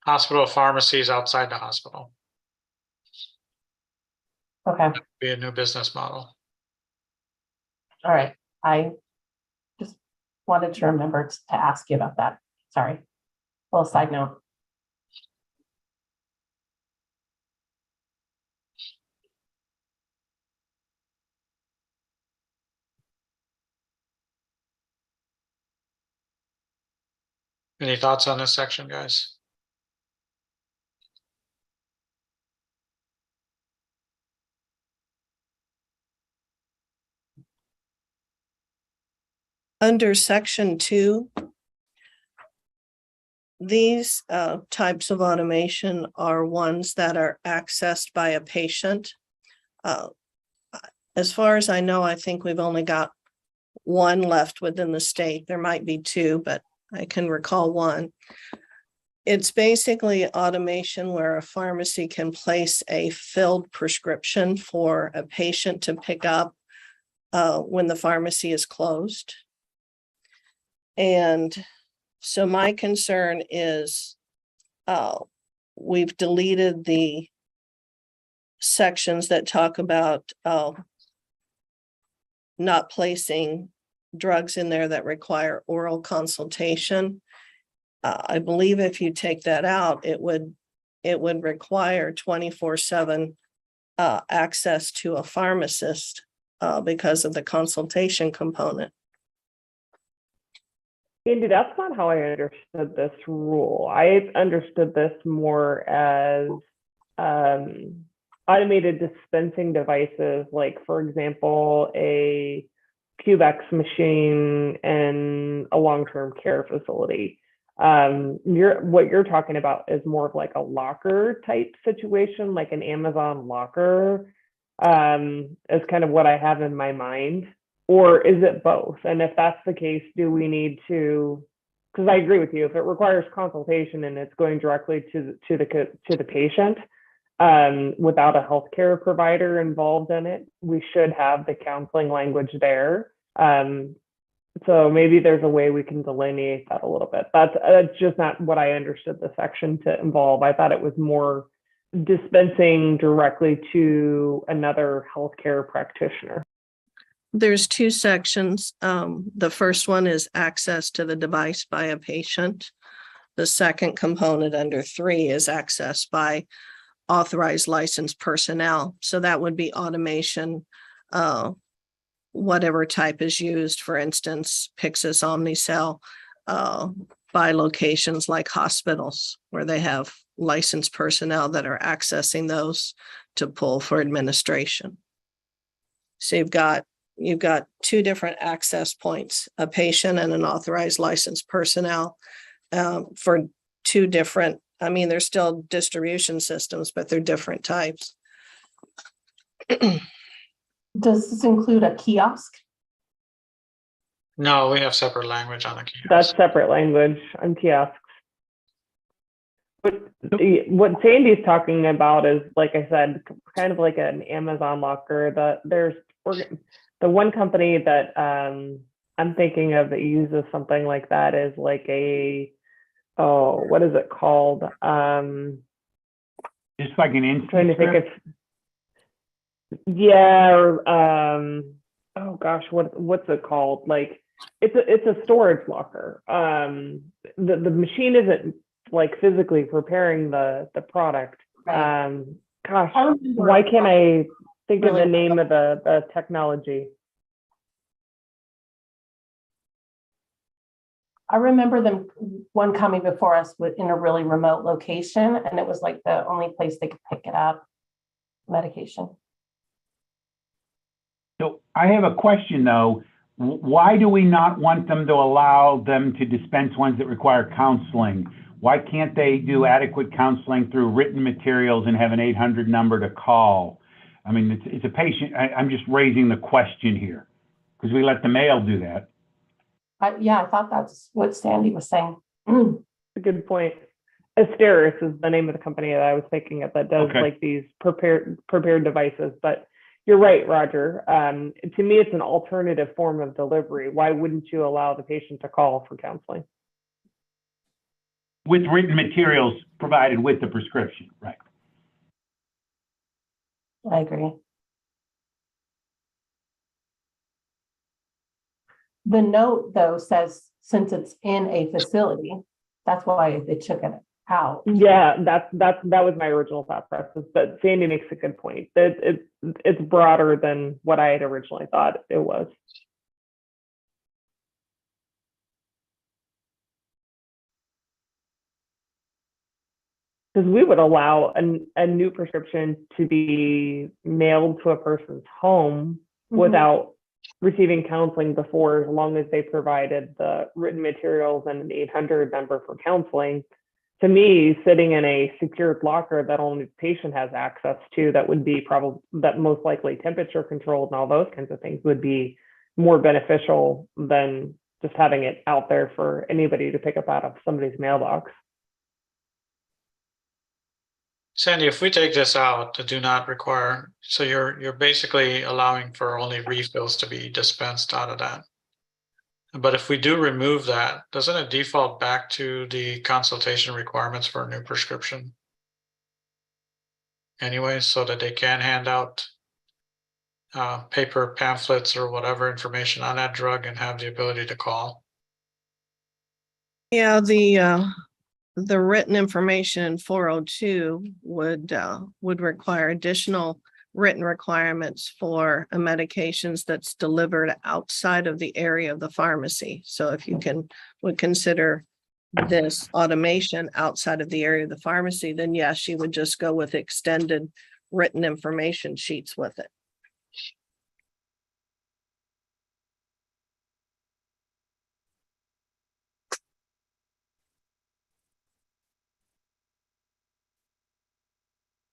Speaker 2: hospital pharmacies outside the hospital.
Speaker 5: Okay,
Speaker 2: Be a new business model.
Speaker 5: all right. I just wanted to remember to ask you about that. Sorry. Little side note.
Speaker 2: Any thoughts on this section, guys?
Speaker 4: Under section 2, these types of automation are ones that are accessed by a patient. As far as I know, I think we've only got one left within the state. There might be two, but I can recall one. It's basically automation where a pharmacy can place a filled prescription for a patient to pick up when the pharmacy is closed. And so my concern is we've deleted the sections that talk about not placing drugs in there that require oral consultation. I believe if you take that out, it would require 24/7 access to a pharmacist because of the consultation component.
Speaker 1: Andy, that's not how I understood this rule. I understood this more as automated dispensing devices, like, for example, a Cubex machine in a long-term care facility. What you're talking about is more of like a locker type situation, like an Amazon locker, is kind of what I have in my mind. Or is it both? And if that's the case, do we need to, because I agree with you, if it requires consultation and it's going directly to the patient, without a healthcare provider involved in it, we should have the counseling language there. So maybe there's a way we can delineate that a little bit. That's just not what I understood the section to involve. I thought it was more dispensing directly to another healthcare practitioner.
Speaker 4: There's two sections. The first one is access to the device by a patient. The second component under 3 is access by authorized licensed personnel. So that would be automation, whatever type is used, for instance, Pyxis, Omnicell, by locations like hospitals where they have licensed personnel that are accessing those to pull for administration. So you've got two different access points, a patient and an authorized licensed personnel for two different, I mean, they're still distribution systems, but they're different types.
Speaker 5: Does this include a kiosk?
Speaker 2: No, we have separate language on the kiosk.
Speaker 1: That's separate language on kiosks. But what Sandy's talking about is, like I said, kind of like an Amazon locker. The one company that I'm thinking of that uses something like that is like what is it called?
Speaker 3: Just like an instant.
Speaker 1: Trying to think
Speaker 3: script?
Speaker 1: oh gosh, what's it called? Like it's a storage locker. The machine isn't like physically preparing the product.
Speaker 5: Right.
Speaker 1: Gosh,
Speaker 5: I remember-
Speaker 1: why can't I think of
Speaker 5: Really?
Speaker 1: the name of the technology?
Speaker 5: I remember one coming before us in a really remote location, and it was like the only place they could pick it up, medication.
Speaker 3: So I have a question though. Why do we not want them to allow them to dispense ones that require counseling? why can't they do adequate counseling through written materials and have an 800 number to call? I mean, it's a patient, I'm just raising the question here, because we let the mail do that.
Speaker 5: Yeah, I thought that's what Sandy was saying.
Speaker 1: A good point. Asteris is the name of the company that I was thinking of that does
Speaker 3: Okay.
Speaker 1: like these prepared devices. But you're right, Roger. To me, it's an alternative form of delivery. Why wouldn't you allow the patient to call for counseling?
Speaker 3: With written materials provided with the prescription, right?
Speaker 5: I agree. The note, though, says since it's in a facility, that's why they took it out.
Speaker 1: Yeah, that was my original thought process. But Sandy makes a good point. That it's broader than what I had originally thought it was. Because we would allow a new prescription to be mailed to a person's home without receiving counseling before, as long as they provided the written materials and an 800 number for counseling. To me, sitting in a secured locker that only the patient has access to, that would be probably, that most likely temperature controlled and all those kinds of things, would be more beneficial than just having it out there for anybody to pick up out of somebody's mailbox.
Speaker 2: Sandy, if we take this out, the do not require, so you're basically allowing for only refills to be dispensed out of that. But if we do remove that, doesn't it default back to the consultation requirements for a new prescription? Anyway, so that they can hand out paper pamphlets or whatever information on that drug and have the ability to call.
Speaker 4: Yeah, the written information in 402 would require additional written requirements for medications that's delivered outside of the area of the pharmacy. So if you would consider this automation outside of the area of the pharmacy, then yes, you would just go with extended written information sheets with it.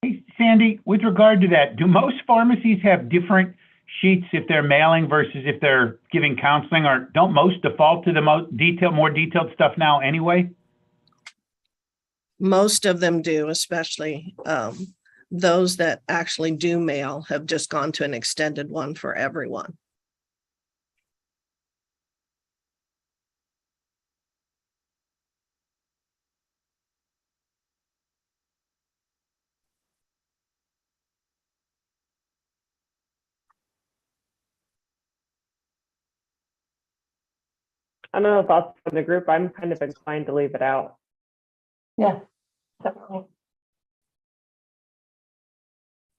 Speaker 3: Hey, Sandy, with regard to that, do most pharmacies have different sheets if they're mailing versus if they're giving counseling, or don't most default to the more detailed stuff now anyway?
Speaker 4: Most of them do, especially those that actually do mail have just gone to an extended one for everyone.
Speaker 1: I don't know, thoughts from the group. I'm kind of inclined to leave it out.
Speaker 5: Yeah, definitely.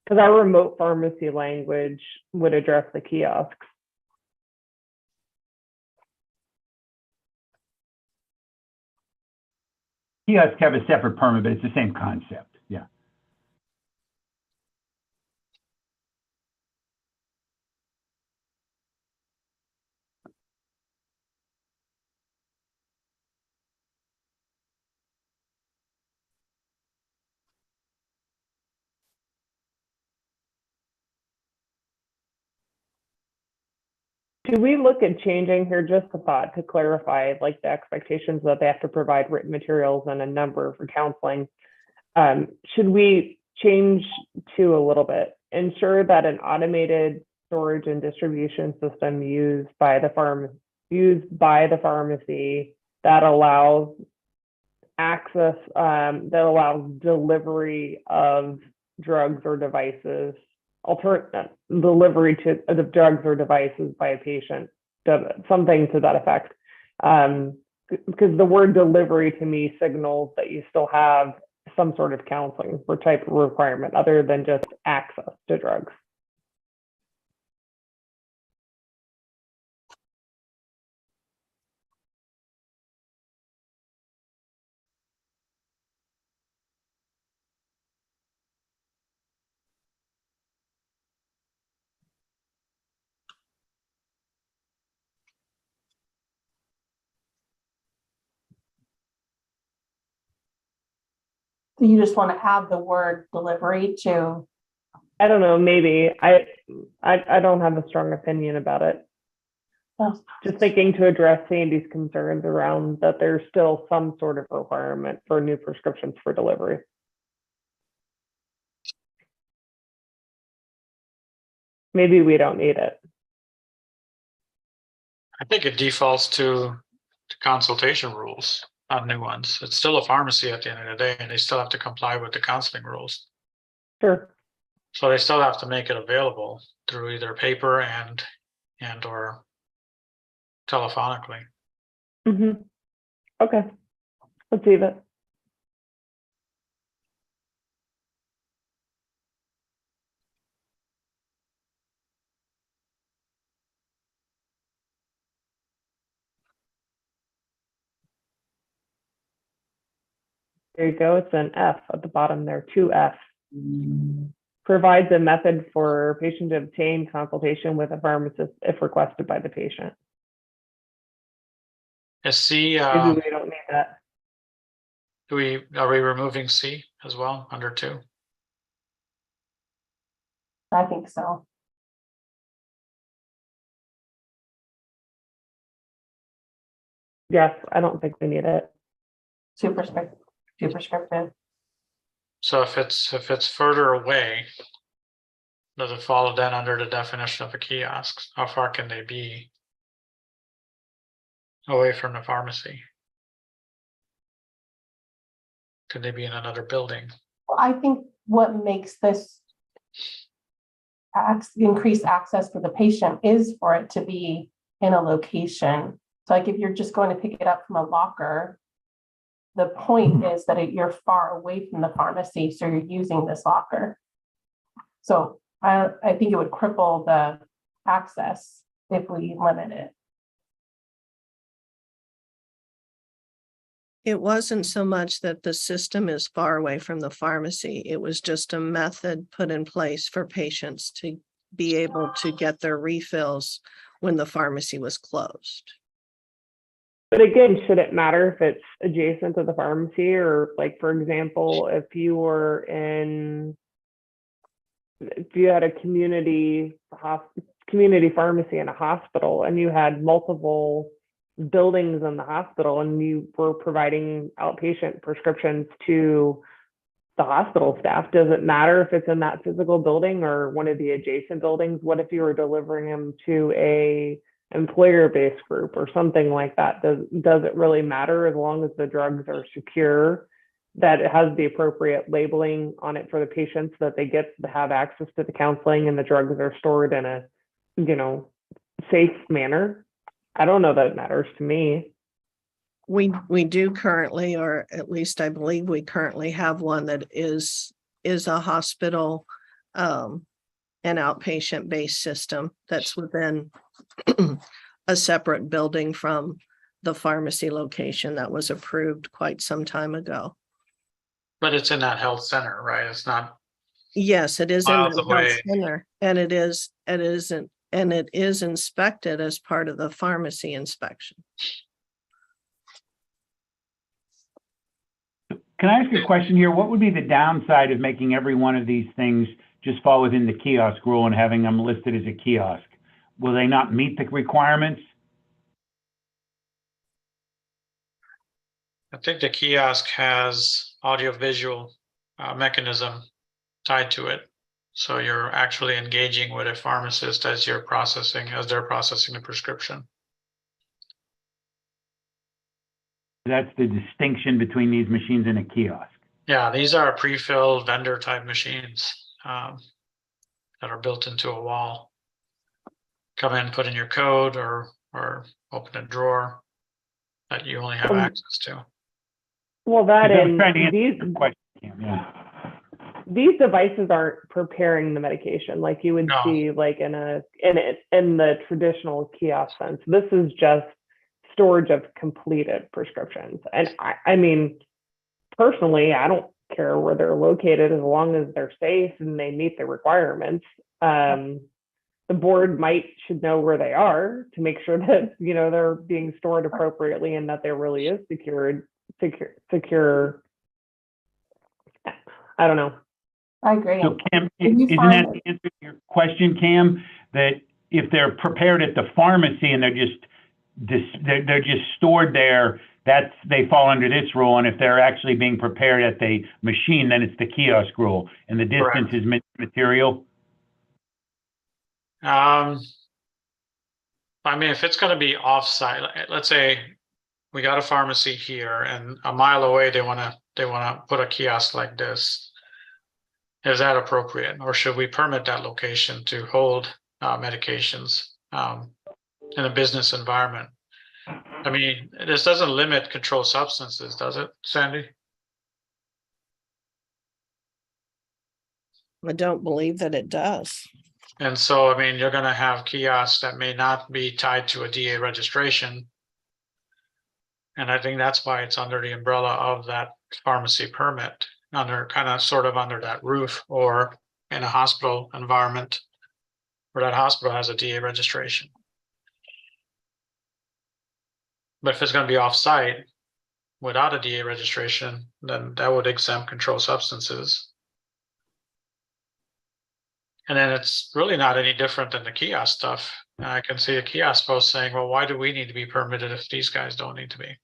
Speaker 1: Because our remote pharmacy language would address the kiosks.
Speaker 3: Kiosks have a separate permit, but it's the same concept. Yeah.
Speaker 1: Do we look at changing here, just a thought, to clarify like the expectations that they have to provide written materials and a number for counseling? Should we change to a little bit, ensure that an automated storage and distribution system used by the pharmacy that allows access, that allows delivery of drugs or devices, delivery to the drugs or devices by a patient, something to that effect. Because the word delivery to me signals that you still have some sort of counseling or type of requirement other than just access to drugs.
Speaker 5: So you just want to add the word delivery to,
Speaker 1: I don't know, maybe. I don't have a strong opinion about it.
Speaker 5: oh,
Speaker 1: Just thinking to address Sandy's concerns around that there's still some sort of requirement for new prescriptions for delivery. Maybe we don't need it.
Speaker 2: I think it defaults to consultation rules, not new ones. It's still a pharmacy at the end of the day, and they still have to comply with the counseling rules.
Speaker 1: Sure.
Speaker 2: So they still have to make it available through either paper and or telephonically.
Speaker 1: Mm-hmm. Okay. Let's leave it. There you go. It's an F at the bottom there, 2F. Provides a method for patient to obtain consultation with a pharmacist if requested by the patient.
Speaker 2: Is C,
Speaker 1: Maybe we don't need that.
Speaker 2: are we removing C as well under 2?
Speaker 5: I think so.
Speaker 1: Yes, I don't think we need it.
Speaker 5: Too prescriptive.
Speaker 2: So if it's further away, does it fall then under the definition of a kiosk? How far can they be away from the pharmacy? Could they be in another building?
Speaker 5: Well, I think what makes this increased access for the patient is for it to be in a location. So like if you're just going to pick it up from a locker, the point is that you're far away from the pharmacy, so you're using this locker. So I think it would cripple the access if we limit it.
Speaker 4: It wasn't so much that the system is far away from the pharmacy. It was just a method put in place for patients to be able to get their refills when the pharmacy was closed.
Speaker 1: But again, should it matter if it's adjacent to the pharmacy, or like, for example, if you had a community pharmacy in a hospital and you had multiple buildings in the hospital and you were providing outpatient prescriptions to the hospital staff, does it matter if it's in that physical building or one of the adjacent buildings? What if you were delivering them to a employer-based group or something like that? Does it really matter as long as the drugs are secure, that it has the appropriate labeling on it for the patients, that they get to have access to the counseling and the drugs are stored in a, safe manner? I don't know that it matters to me.
Speaker 4: We do currently, or at least I believe we currently have one that is a hospital, an outpatient-based system that's within a separate building from the pharmacy location that was approved quite some time ago.
Speaker 2: But it's in that health center, right? It's not.
Speaker 4: Yes, it is in
Speaker 2: Miles
Speaker 4: the
Speaker 2: away.
Speaker 4: health center, and it is inspected as part of the pharmacy inspection.
Speaker 3: Can I ask a question here? What would be the downside of making every one of these things just fall within the kiosk rule and having them listed as a kiosk? Will they not meet the requirements?
Speaker 2: I think the kiosk has audio-visual mechanism tied to it. So you're actually engaging with a pharmacist as they're processing the prescription.
Speaker 3: That's the distinction between these machines and a kiosk.
Speaker 2: Yeah, these are pre-filled vendor type machines that are built into a wall. Come in, put in your code or open a drawer that you only have access to.
Speaker 1: Well, that
Speaker 3: I was
Speaker 1: and
Speaker 3: trying to answer
Speaker 1: these
Speaker 3: your question, Kim, yeah.
Speaker 1: these devices aren't preparing the medication like you would
Speaker 2: No.
Speaker 1: see like in the traditional kiosk sense. This is just storage of completed prescriptions. And I mean, personally, I don't care where they're located as long as they're safe and they meet the requirements. The board should know where they are to make sure that they're being stored appropriately and that there really is secure I don't know.
Speaker 5: I agree.
Speaker 3: So Cam,
Speaker 5: If you
Speaker 3: isn't
Speaker 5: find
Speaker 3: that the answer to your question, Cam? That if they're prepared at the pharmacy and they're just stored there, they fall under this rule. And if they're actually being prepared at the machine, then it's the kiosk rule, and the distance
Speaker 2: Correct.
Speaker 3: is material.
Speaker 2: I mean, if it's gonna be off-site, let's say we got a pharmacy here and a mile away, they wanna put a kiosk like this. Is that appropriate, or should we permit that location to hold medications in a business environment? I mean, this doesn't limit controlled substances, does it, Sandy?
Speaker 4: I don't believe that it does.
Speaker 2: And so, I mean, you're gonna have kiosks that may not be tied to a DA registration. And I think that's why it's under the umbrella of that pharmacy permit, sort of under that roof, or in a hospital environment where that hospital has a DA registration. But if it's gonna be off-site without a DA registration, then that would exempt controlled substances. And then it's really not any different than the kiosk stuff. I can see a kiosk post saying, well, why do we need to be permitted if these guys don't need to be?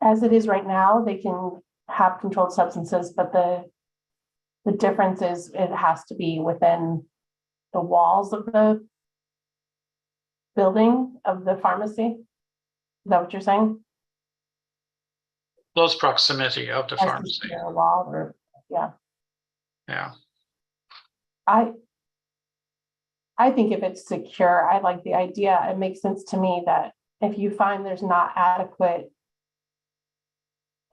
Speaker 5: as it is right now, they can have controlled substances, but the difference is it has to be within the walls of the building of the pharmacy. Is that what you're saying?
Speaker 2: Close proximity of the
Speaker 5: Has to
Speaker 2: pharmacy.
Speaker 5: be a wall, or, yeah.
Speaker 2: Yeah.
Speaker 5: I think if it's secure, I like the idea. It makes sense to me that if you find there's not adequate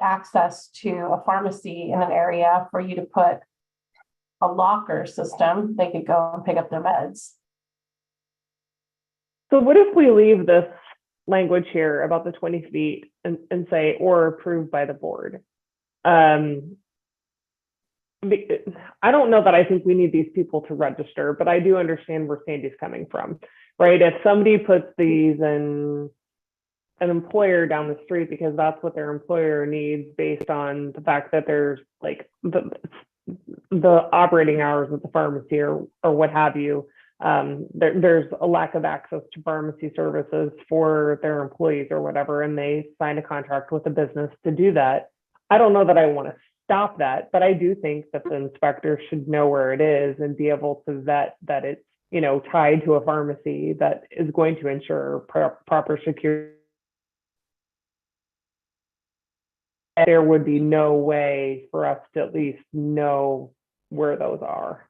Speaker 5: access to a pharmacy in an area for you to put a locker system, they could go and pick up their meds.
Speaker 1: So what if we leave this language here about the 20 feet and say, or approved by the board? I don't know that I think we need these people to register, but I do understand where Sandy's coming from, right? If somebody puts these in an employer down the street because that's what their employer needs based on the fact that there's like the operating hours of the pharmacy or what have you, there's a lack of access to pharmacy services for their employees or whatever, and they sign a contract with a business to do that. I don't know that I want to stop that, but I do think that the inspector should know where it is and be able to vet that it's, you know, tied to a pharmacy that is going to ensure proper security. There would be no way for us to at least know where those are.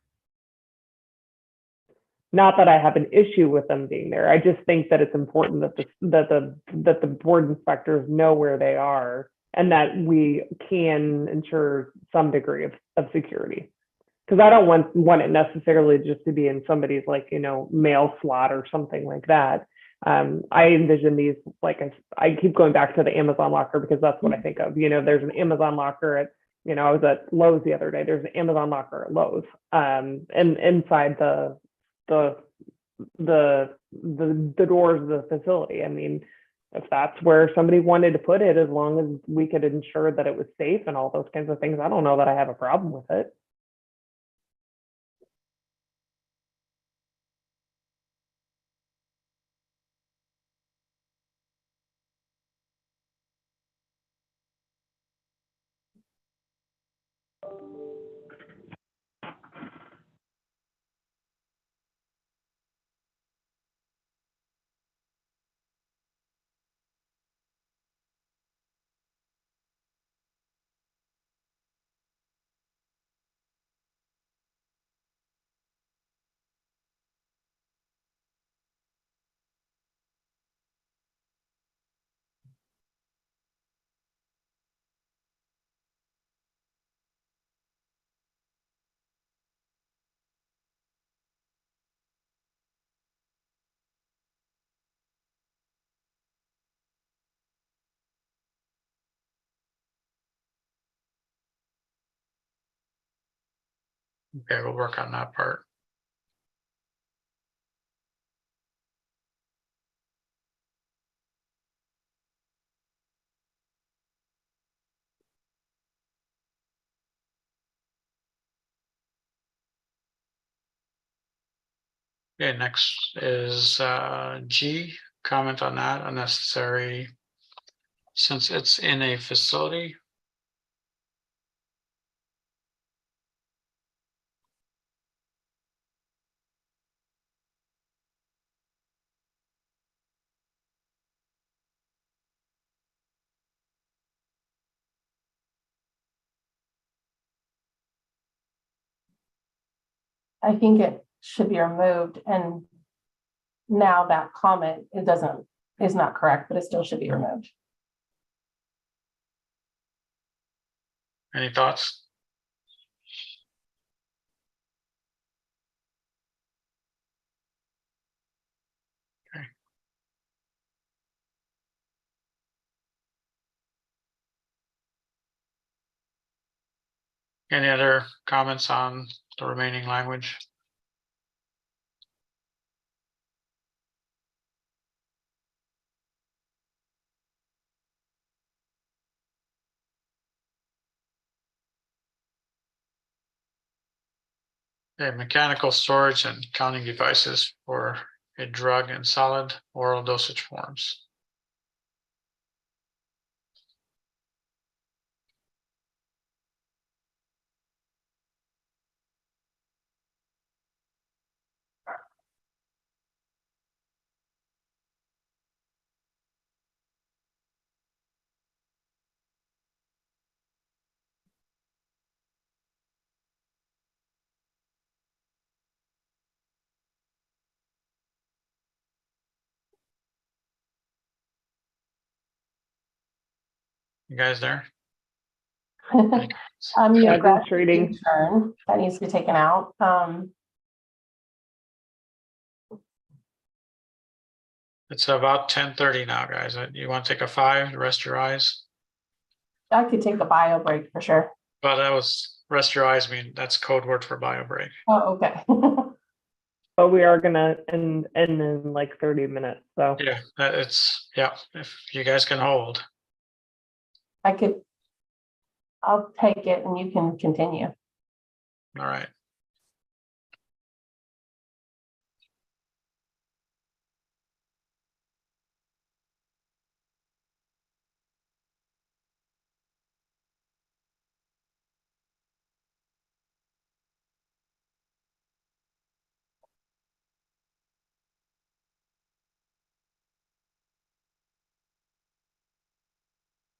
Speaker 1: Not that I have an issue with them being there. I just think that it's important that the board inspectors know where they are and that we can ensure some degree of security. Because I don't want it necessarily just to be in somebody's, like, you know, mail slot or something like that. I envision these, like, I keep going back to the Amazon locker because that's what I think of. You know, there's an Amazon locker at, you know, I was at Lowe's the other day. There's an Amazon locker at Lowe's, and inside the doors of the facility. I mean, if that's where somebody wanted to put it, as long as we could ensure that it was safe and all those kinds of things, I don't know that I have a problem with it.
Speaker 2: Okay, we'll work on that part. Okay, next is G, comment on that, unnecessary, since it's in a facility.
Speaker 5: I think it should be removed, and now that comment, is not correct, but it still should be removed.
Speaker 2: Any thoughts? Okay. Any other comments on the remaining language? Okay, mechanical storage and counting devices for a drug in solid oral dosage forms. You guys there?
Speaker 5: Your
Speaker 1: Yeah,
Speaker 5: grass
Speaker 1: just reading.
Speaker 5: turn, that needs to be taken out.
Speaker 2: It's about 10:30 now, guys. You want to take a 5 to rest your eyes?
Speaker 5: I could take a bio break for sure.
Speaker 2: But that was rest your eyes. I mean, that's code word for bio break.
Speaker 5: Oh, okay.
Speaker 1: But we are gonna end in like 30 minutes, so.
Speaker 2: Yeah, yeah, if you guys can hold.
Speaker 5: I'll take it and you can continue.
Speaker 2: All right.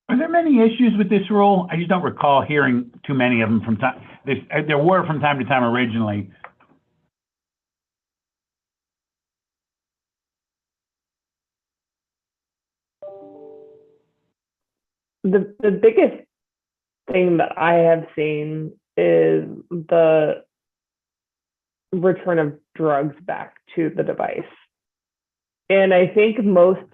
Speaker 3: Are there many issues with this rule? I just don't recall hearing too many of them from time, there were from time to time originally.
Speaker 1: The biggest thing that I have seen is the return of drugs back to the device. And I think most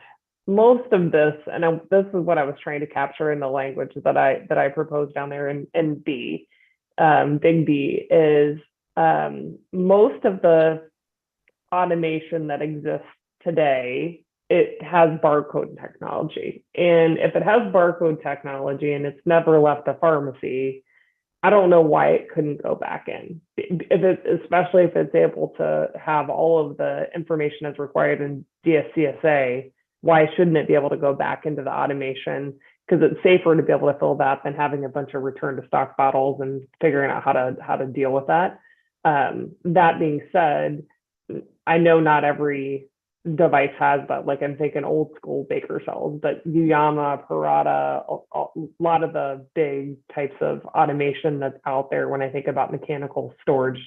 Speaker 1: of this, and this is what I was trying to capture in the language that I proposed down there in B, big B, is most of the automation that exists today, it has barcode technology. And if it has barcode technology and it's never left a pharmacy, I don't know why it couldn't go back in. Especially if it's able to have all of the information as required in DSCSA, why shouldn't it be able to go back into the automation? Because it's safer to be able to fill that than having a bunch of return to stock bottles and figuring out how to deal with that. That being said, I know not every device has, but like I'm thinking old school baker cells, but Yuyama, Parata, a lot of the big types of automation that's out there when I think about mechanical storage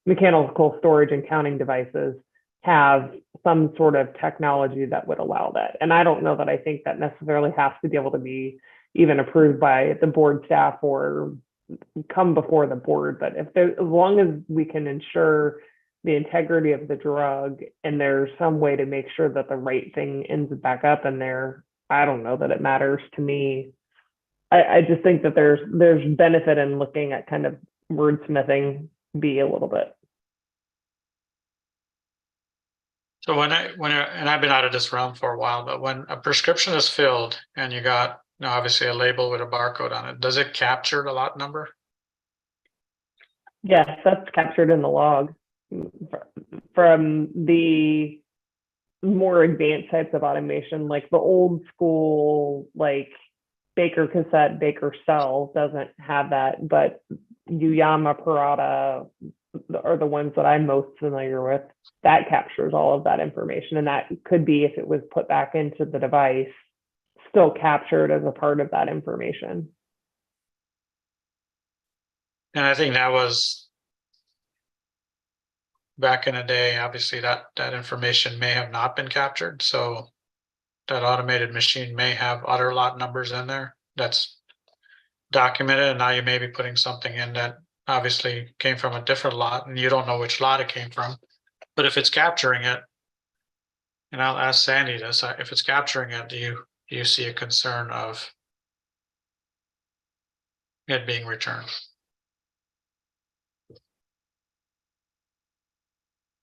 Speaker 1: and counting devices have some sort of technology that would allow that. And I don't know that I think that necessarily has to be able to be even approved by the board staff or come before the board, but as long as we can ensure the integrity of the drug and there's some way to make sure that the right thing ends back up in there, I don't know that it matters to me. I just think that there's benefit in looking at kind of wordsmithing be a little bit.
Speaker 2: So and I've been out of this realm for a while, but when a prescription is filled and you got, obviously a label with a barcode on it, does it capture the lot number?
Speaker 1: Yes, that's captured in the log. From the more advanced types of automation, like the old school, like Baker cassette, Baker cell doesn't have that, but Uyama Parata are the ones that I'm most familiar with. That captures all of that information, and that could be, if it was put back into the device, still captured as a part of that information.
Speaker 2: And I think that was back in the day, obviously that information may have not been captured, so that automated machine may have other lot numbers in there that's documented, and now you may be putting something in that obviously came from a different lot and you don't know which lot it came from. But if it's capturing it, and I'll ask Sandy this, if it's capturing it, do you see a concern of it being returned?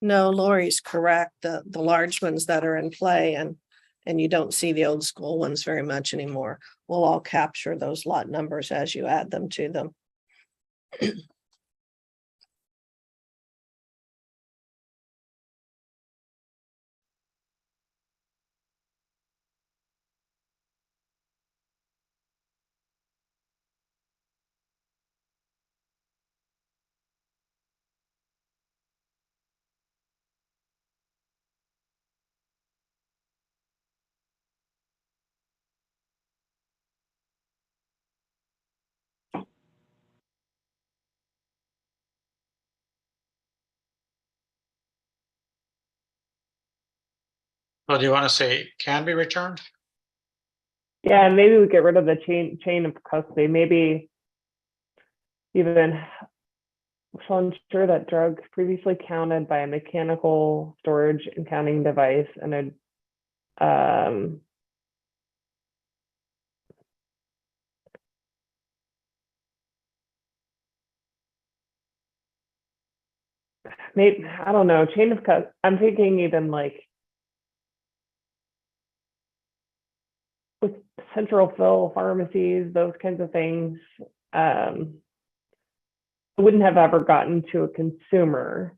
Speaker 4: No, Lori's correct. The large ones that are in play and you don't see the old school ones very much anymore. We'll all capture those lot numbers as you add them to them.
Speaker 2: Well, do you want to say can be returned?
Speaker 1: Yeah, and maybe we get rid of the chain of custody. Maybe even shall ensure that drugs previously counted by a mechanical storage and counting device and a maybe, I don't know, chain of custody. I'm thinking even like with central fill pharmacies, those kinds of things, wouldn't have ever gotten to a consumer.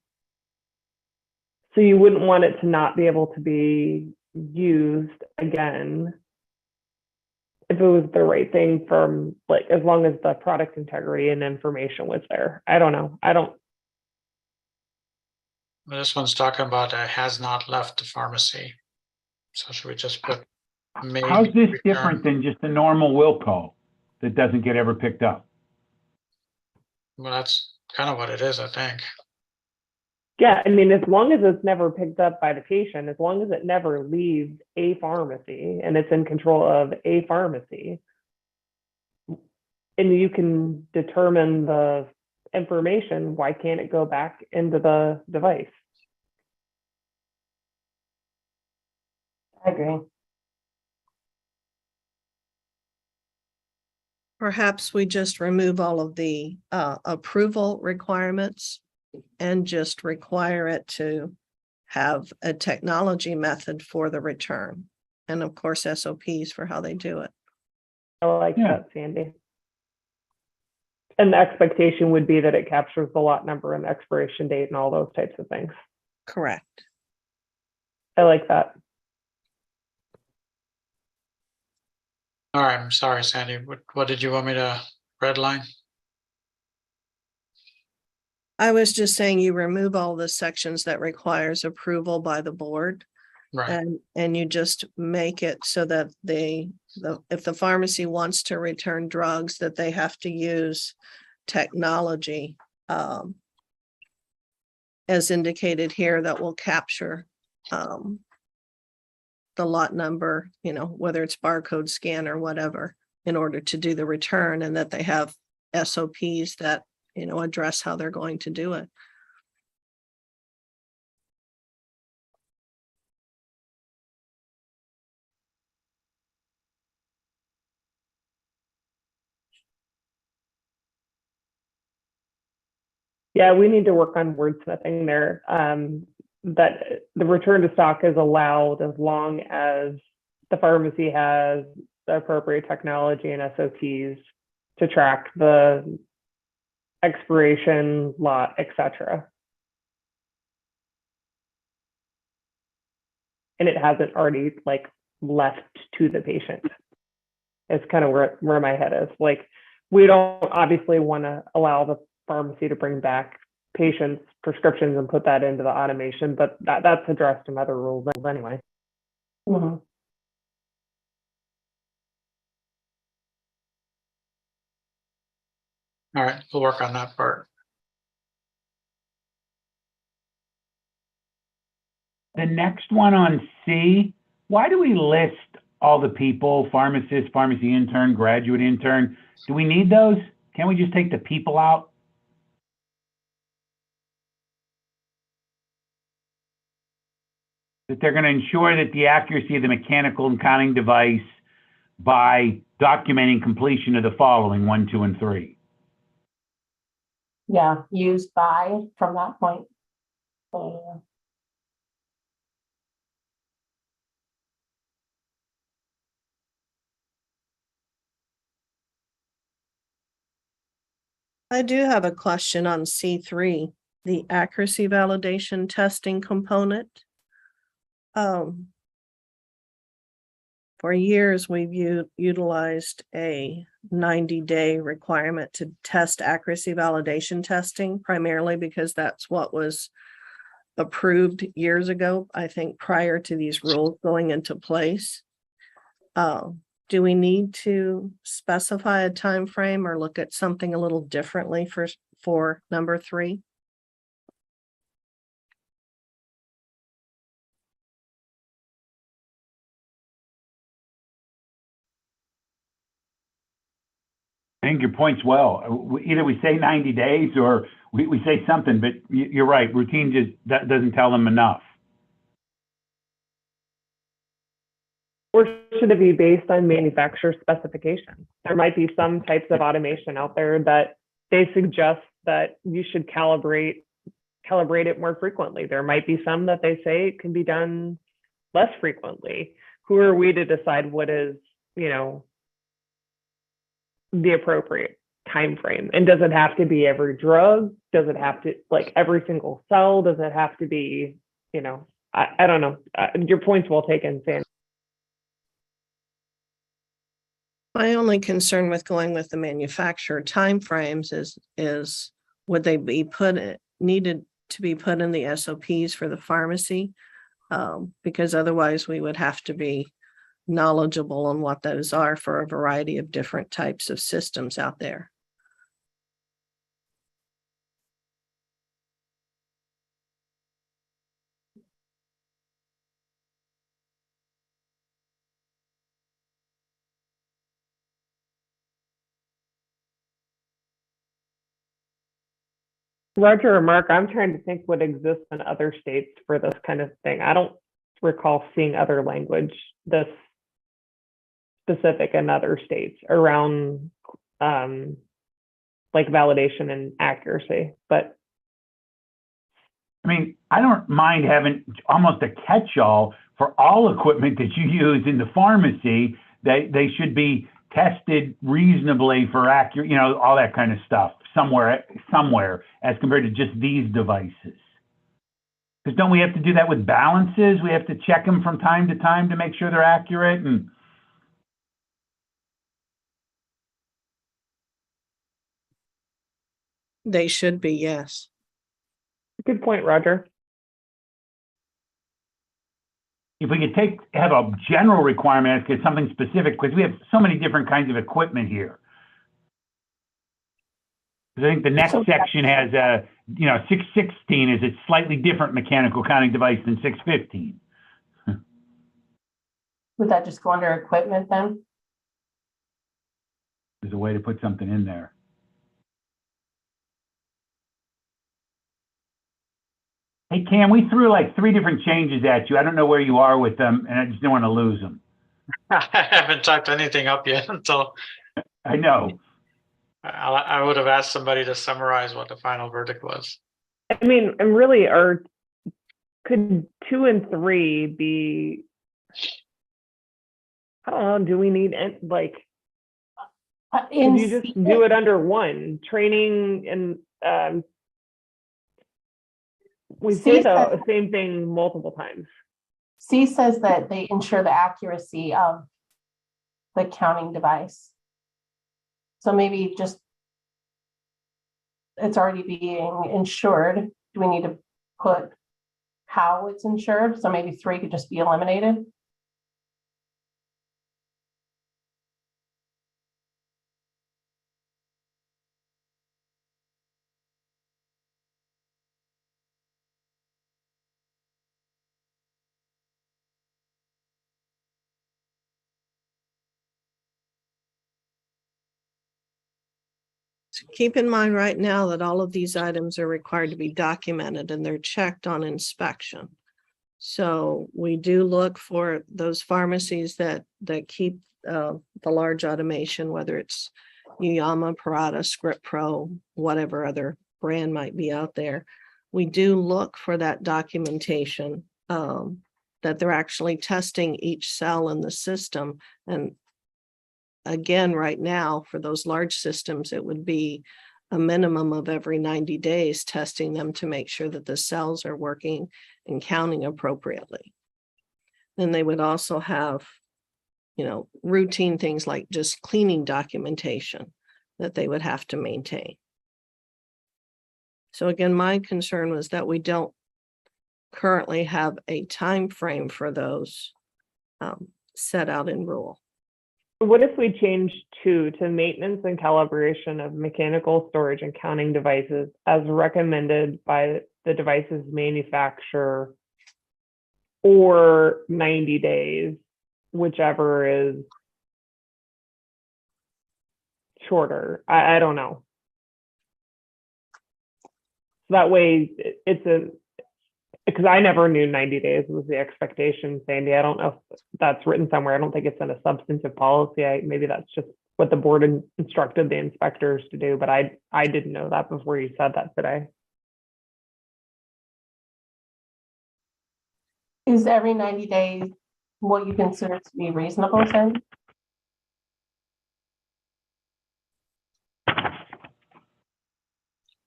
Speaker 1: So you wouldn't want it to not be able to be used again if it was the right thing, from like, as long as the product integrity and information was there. I don't know.
Speaker 2: Well, this one's talking about has not left the pharmacy. So should we just put maybe?
Speaker 3: How's this
Speaker 2: return?
Speaker 3: different than just a normal will call that doesn't get ever picked up?
Speaker 2: Well, that's kind of what it is, I think.
Speaker 1: Yeah, I mean, as long as it's never picked up by the patient, as long as it never leaves a pharmacy and it's in control of a pharmacy, and you can determine the information, why can't it go back into the device?
Speaker 5: I agree.
Speaker 4: Perhaps we just remove all of the approval requirements and just require it to have a technology method for the return. And of course, SOPs for how they do it.
Speaker 1: I like
Speaker 3: Yeah.
Speaker 1: that, Sandy. And the expectation would be that it captures the lot number and expiration date and all those types of things.
Speaker 4: Correct.
Speaker 1: I like that.
Speaker 2: All right, I'm sorry, Sandy. What did you want me to redline?
Speaker 4: I was just saying you remove all the sections that requires approval by the board.
Speaker 2: Right.
Speaker 4: And you just make it so that if the pharmacy wants to return drugs, that they have to use technology as indicated here, that will capture the lot number, whether it's barcode scan or whatever, in order to do the return, and that they have SOPs that, address how they're going to do it.
Speaker 1: Yeah, we need to work on wordsmithing there. That the return to stock is allowed as long as the pharmacy has the appropriate technology and SOPs to track the expiration, lot, etc. And it hasn't already like left to the patient. It's kind of where my head is. Like, we don't obviously want to allow the pharmacy to bring back patients' prescriptions and put that into the automation, but that's addressed in other rules anyway.
Speaker 5: Mhm.
Speaker 2: All right, we'll work on that part.
Speaker 3: The next one on C, why do we list all the people, pharmacist, pharmacy intern, graduate intern? Do we need those? Can't we just take the people out? That they're going to ensure that the accuracy of the mechanical and counting device by documenting completion of the following 1, 2, and 3.
Speaker 5: Yeah, used by from that point. So,
Speaker 4: I do have a question on C3, the accuracy validation testing component. For years, we've utilized a 90-day requirement to test accuracy validation testing, primarily because that's what was approved years ago, I think, prior to these rules going into place. Do we need to specify a time frame or look at something a little differently for number 3?
Speaker 3: I think your point's well. Either we say 90 days or we say something, but you're right. Routine just doesn't tell them enough.
Speaker 1: Or should it be based on manufacturer specifications? There might be some types of automation out there that they suggest that you should calibrate it more frequently. There might be some that they say it can be done less frequently. Who are we to decide what is, the appropriate time frame? And does it have to be every drug? Does it have to, like, every single cell? Does it have to be, I don't know. Your point's well taken, Sam.
Speaker 4: My only concern with going with the manufacturer timeframes is would they be needed to be put in the SOPs for the pharmacy? Because otherwise we would have to be knowledgeable on what those are for a variety of different types of systems out there.
Speaker 1: Roger or Mark, I'm trying to think what exists in other states for this kind of thing. I don't recall seeing other language this specific in other states around like validation and accuracy. But
Speaker 3: I mean, I don't mind having almost a catch-all for all equipment that you use in the pharmacy. They should be tested reasonably for accurate, all that kind of stuff somewhere as compared to just these devices. Because don't we have to do that with balances? We have to check them from time to time to make sure they're accurate. And
Speaker 4: They should be, yes.
Speaker 1: good point, Roger.
Speaker 3: if we could have a general requirement, it's something specific, because we have so many different kinds of equipment here. I think the next section has a, 616 is a slightly different mechanical counting device than 615.
Speaker 5: Would that just go under equipment then?
Speaker 3: There's a way to put something in there. Hey, Cam, we threw like 3 different changes at you. I don't know where you are with them, and I just don't want to lose them.
Speaker 2: I haven't typed anything up yet until
Speaker 3: I know.
Speaker 2: I would have asked somebody to summarize what the final verdict was.
Speaker 1: I mean, and really, could 2 and 3 be? I don't know. Do we need like?
Speaker 5: In
Speaker 1: Could you just
Speaker 5: C-
Speaker 1: do it under 1 training and we say
Speaker 5: C
Speaker 1: the
Speaker 5: says-
Speaker 1: same thing multiple times.
Speaker 5: C says that they ensure the accuracy of the counting device. So maybe just it's already being insured. Do we need to put how it's insured? So maybe 3 could just be eliminated.
Speaker 4: Keep in mind right now that all of these items are required to be documented and they're checked on inspection. So we do look for those pharmacies that keep the large automation, whether it's Uyama, Parata, Script Pro, whatever other brand might be out there. We do look for that documentation that they're actually testing each cell in the system. And again, right now, for those large systems, it would be a minimum of every 90 days testing them to make sure that the cells are working and counting appropriately. Then they would also have, routine things like just cleaning documentation that they would have to maintain. So again, my concern was that we don't currently have a time frame for those set out in rule.
Speaker 1: What if we change 2 to maintenance and calibration of mechanical storage and counting devices as recommended by the device's manufacturer or 90 days, whichever is shorter? I don't know. That way because I never knew 90 days was the expectation, Sandy. I don't know if that's written somewhere. I don't think it's in a substantive policy. Maybe that's just what the board instructed the inspectors to do, but I didn't know that before you said that today.
Speaker 5: Is every 90 days what you consider to be reasonable, Sandy?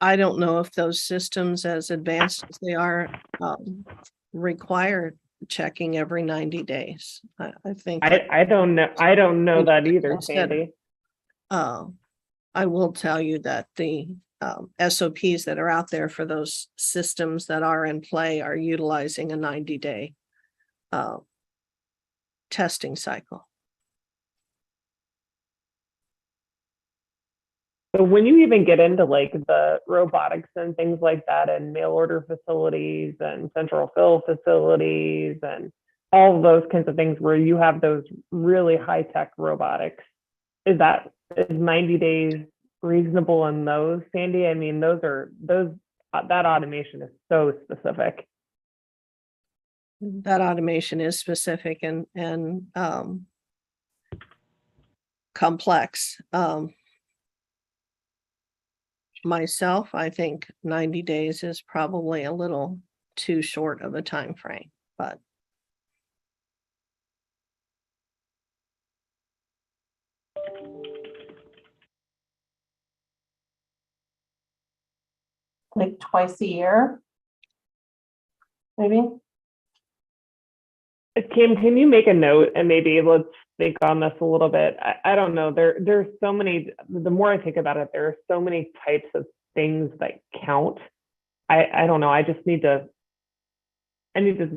Speaker 4: I don't know if those systems, as advanced as they are, require checking every 90 days. I think.
Speaker 1: I don't know. I don't know that either,
Speaker 4: Instead-
Speaker 1: Sandy.
Speaker 4: I will tell you that the SOPs that are out there for those systems that are in play are utilizing a 90-day testing cycle.
Speaker 1: So when you even get into like the robotics and things like that and mail order facilities and central fill facilities and all of those kinds of things where you have those really high tech robotics, is 90 days reasonable in those, Sandy? I mean, that automation is so specific.
Speaker 4: That automation is specific and complex. Myself, I think 90 days is probably a little too short of a time frame, but
Speaker 5: Like twice a year? Maybe?
Speaker 1: Kim, can you make a note and maybe let's think on this a little bit? I don't know. There's so many, the more I think about it, there are so many types of things that count. I don't know. I need to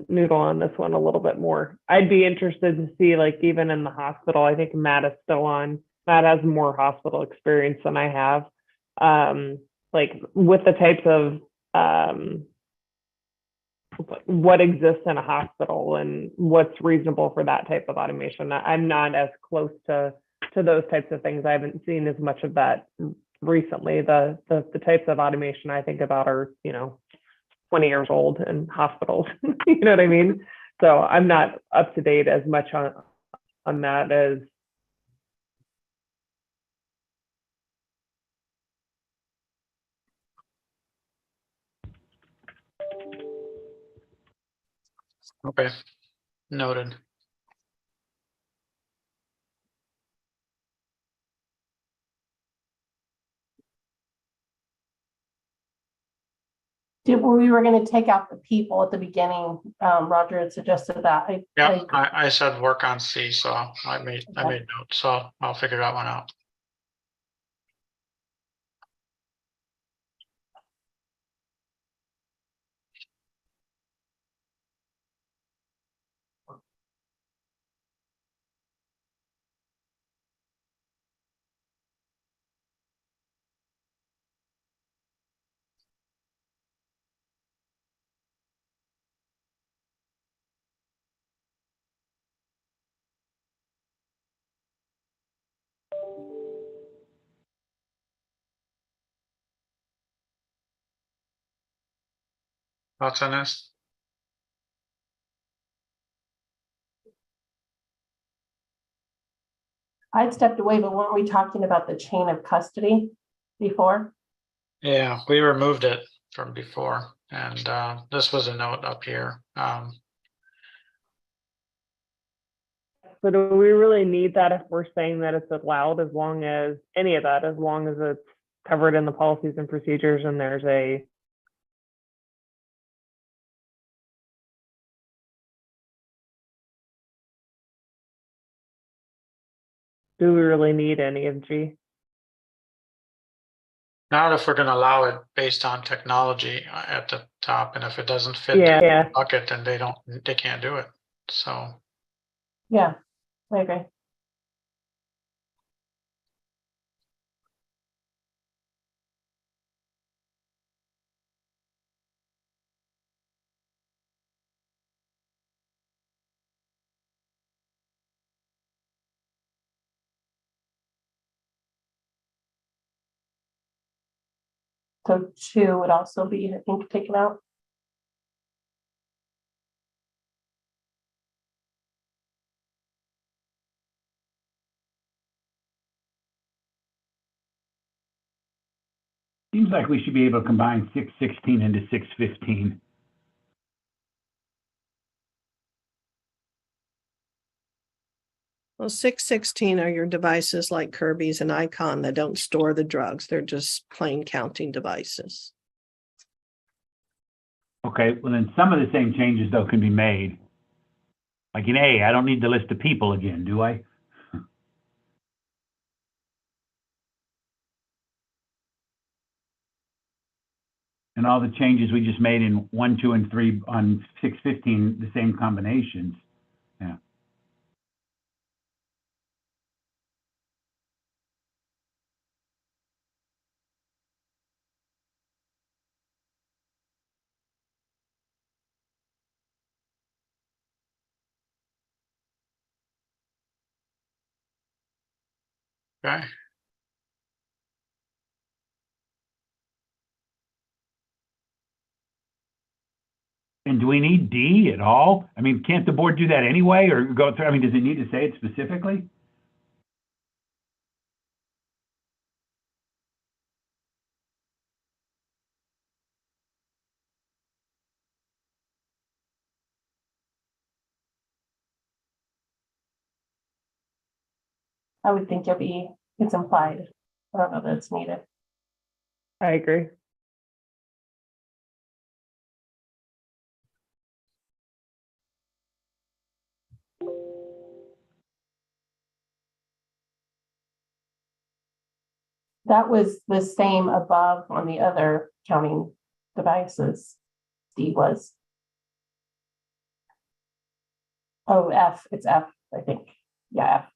Speaker 1: noodle on this one a little bit more. I'd be interested to see, like, even in the hospital, I think Matt is still on. Matt has more hospital experience than I have. Like with the types of what exists in a hospital and what's reasonable for that type of automation. I'm not as close to those types of things. I haven't seen as much of that recently. The types of automation I think about are, 20 years old in hospitals. You know what I mean? So I'm not up to date as much on that as
Speaker 2: Okay, noted.
Speaker 5: We were gonna take out the people at the beginning. Roger had suggested that.
Speaker 2: Yeah, I said work on C, so I made
Speaker 5: Okay.
Speaker 2: notes, so I'll figure that one out. Thoughts on this?
Speaker 5: I'd stepped away, but weren't we talking about the chain of custody before?
Speaker 2: Yeah, we removed it from before, and this was a note up here.
Speaker 1: So do we really need that if we're saying that it's allowed, as long as any of that, as long as it's covered in the policies and procedures and there's a do we really need any of G?
Speaker 2: Not if we're gonna allow it based on technology at the top, and if it doesn't fit
Speaker 1: Yeah,
Speaker 2: the
Speaker 1: yeah.
Speaker 2: bucket, then they can't do it. So,
Speaker 5: Yeah, I agree. So 2 would also be, I think, taken out.
Speaker 3: Seems like we should be able to combine 616 into 615.
Speaker 4: Well, 616 are your devices like Kirby's and Icon that don't store the drugs. They're just plain counting devices.
Speaker 3: Okay, well then some of the same changes though can be made. Like in A, I don't need to list the people again, do I? And all the changes we just made in 1, 2, and 3 on 615, the same combinations. Yeah.
Speaker 2: okay.
Speaker 3: And do we need D at all? I mean, can't the board do that anyway or go through? I mean, does it need to say it specifically?
Speaker 5: I would think it's implied. I don't know that it's needed.
Speaker 1: I agree.
Speaker 5: That was the same above on the other counting devices. D was. Oh, F, it's F, I think. Yeah, F.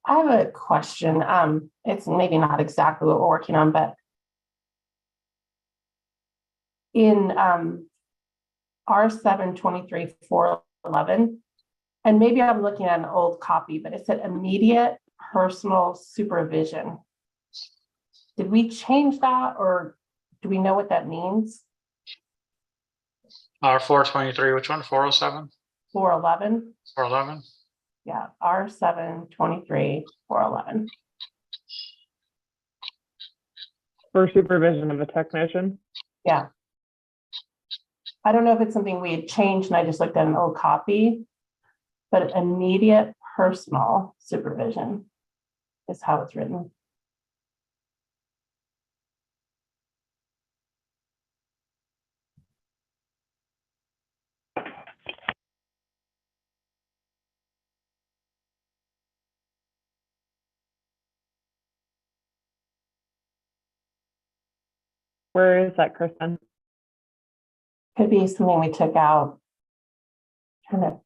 Speaker 5: I have a question. It's maybe not exactly what we're working on, but in R723-411, and maybe I'm looking at an old copy, but it said immediate personal supervision. Did we change that, or do we know what that means?
Speaker 2: R423, which one? 407
Speaker 5: 411?
Speaker 2: or 11?
Speaker 5: Yeah, R723-411.
Speaker 1: For supervision of a technician.
Speaker 5: Yeah. I don't know if it's something we had changed and I just looked at an old copy, but immediate personal supervision is how it's written.
Speaker 1: Where is that, Kristen?
Speaker 5: Could be something we took out. Kind of.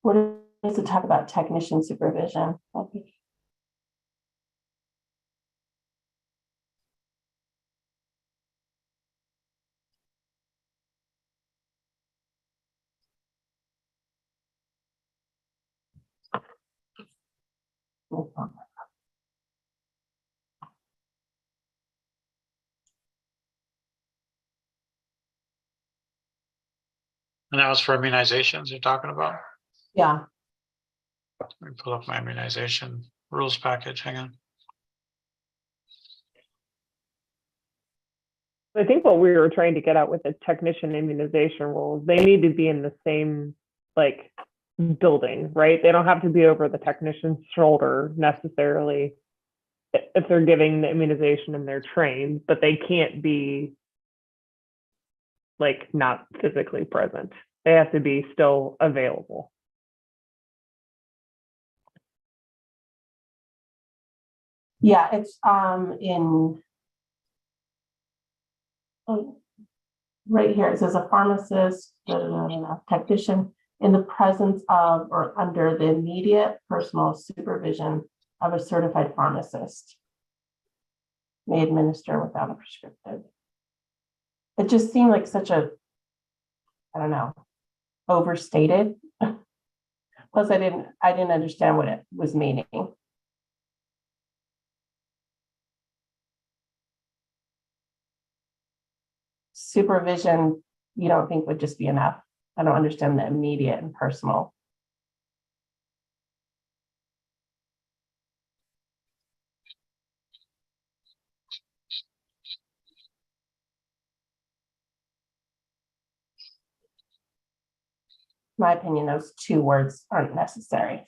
Speaker 5: What does it talk about technician supervision? Okay.
Speaker 2: And that was for immunizations you're talking about?
Speaker 5: Yeah,
Speaker 2: Let me pull up my immunization rules package. Hang on.
Speaker 1: I think what we were trying to get at with the technician immunization rules, they need to be in the same like building, right? They don't have to be over the technician's shoulder necessarily if they're giving the immunization and they're trained, but they can't be like not physically present. They have to be still available.
Speaker 5: yeah, it's in right here. It says a pharmacist, technician in the presence of or under the immediate personal supervision of a certified pharmacist may administer without a prescriptive. It just seemed like such a, I don't know, overstated. Plus, I didn't understand what it was meaning. Supervision, you don't think would just be enough? I don't understand the immediate and personal. My opinion, those two words aren't necessary.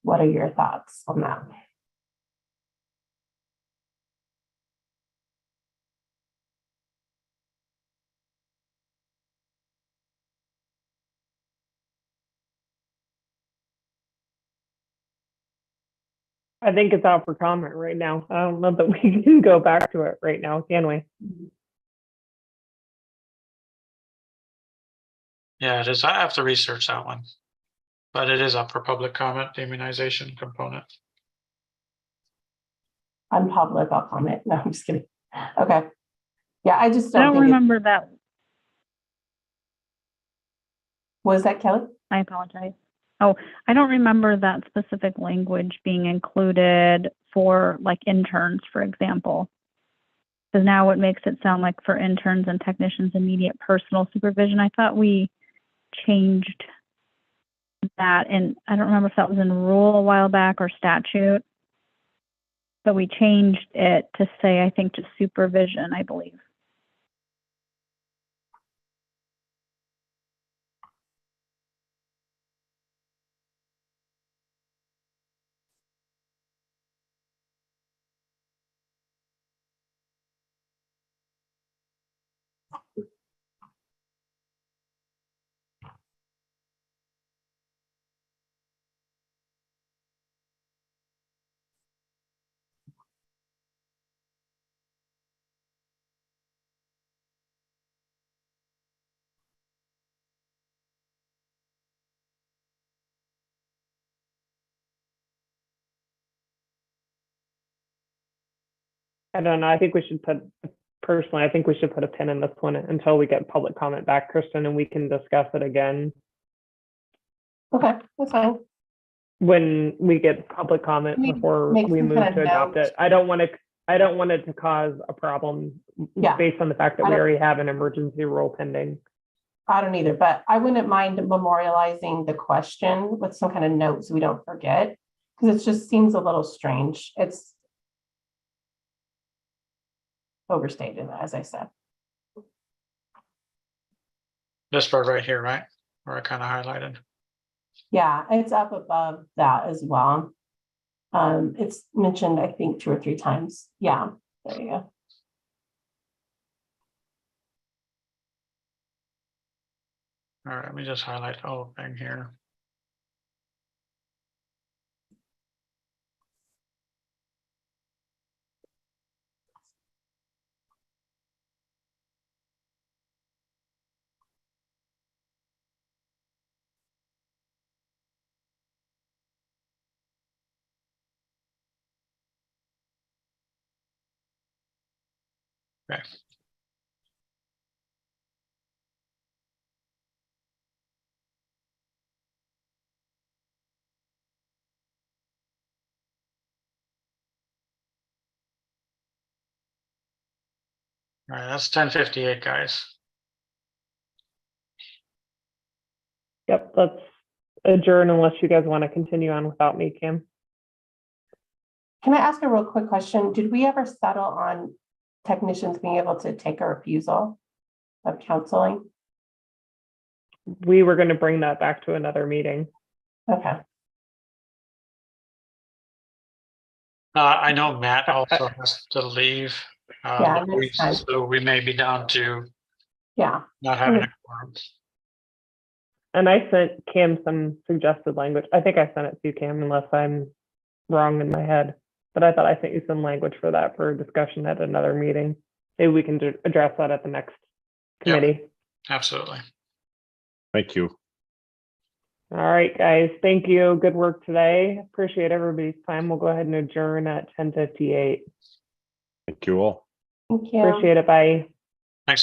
Speaker 5: What are your thoughts on that?
Speaker 1: I think it's out for comment right now. I don't know that we can go back to it right now, can we?
Speaker 2: Yeah, it is. I have to research that one. But it is up for public comment, the immunization component.
Speaker 5: I'm public, I'll comment. No, I'm just kidding. Okay. Yeah, I just
Speaker 8: I
Speaker 5: don't
Speaker 8: don't
Speaker 5: think it
Speaker 8: remember that.
Speaker 5: was that, Kelly?
Speaker 8: I apologize. Oh, I don't remember that specific language being included for like interns, for example. Because now it makes it sound like for interns and technicians, immediate personal supervision. I thought we changed that, and I don't remember if that was in rule a while back or statute, but we changed it to say, I think, just supervision, I believe.
Speaker 1: I don't know. I think we should personally, I think we should put a pin in this one until we get public comment back, Kristen, and we can discuss it again
Speaker 5: Okay, that's fine.
Speaker 1: when we get public comment
Speaker 5: We
Speaker 1: before
Speaker 5: make
Speaker 1: we
Speaker 5: some
Speaker 1: move
Speaker 5: kind of
Speaker 1: to adopt
Speaker 5: note.
Speaker 1: it. I don't want it to cause a problem
Speaker 5: Yeah.
Speaker 1: based on the fact that
Speaker 5: I
Speaker 1: we
Speaker 5: don't-
Speaker 1: already have an emergency rule pending.
Speaker 5: I don't either, but I wouldn't mind memorializing the question with some kind of notes so we don't forget. Because it just seems a little strange. It's overstated, as I said.
Speaker 2: This part right here, right? Where I kind of highlighted.
Speaker 5: Yeah, it's up above that as well. It's mentioned, I think, 2 or 3 times. Yeah, there you go.
Speaker 2: All right, let me just highlight the whole thing here. Okay. All right, that's 10:58, guys.
Speaker 1: Yep, let's adjourn unless you guys want to continue on without me, Kim.
Speaker 5: Can I ask a real quick question? Did we ever settle on technicians being able to take a refusal of counseling?
Speaker 1: We were going to bring that back to another meeting.
Speaker 5: Okay,
Speaker 2: I know Matt also has to leave.
Speaker 5: Yeah, next time.
Speaker 2: So we may be down to
Speaker 5: yeah,
Speaker 2: not having a quorum.
Speaker 1: And I sent Cam some suggested language. I think I sent it to you, Cam, unless I'm wrong in my head. But I thought I sent you some language for that for discussion at another meeting. Maybe we can address that at the next
Speaker 2: Yep.
Speaker 1: committee.
Speaker 2: Absolutely.
Speaker 6: Thank you.
Speaker 1: All right, guys. Thank you. Good work today. Appreciate everybody's time. We'll go ahead and adjourn at 10:58.
Speaker 6: Thank you all.
Speaker 5: thank you.
Speaker 1: Appreciate it. Bye.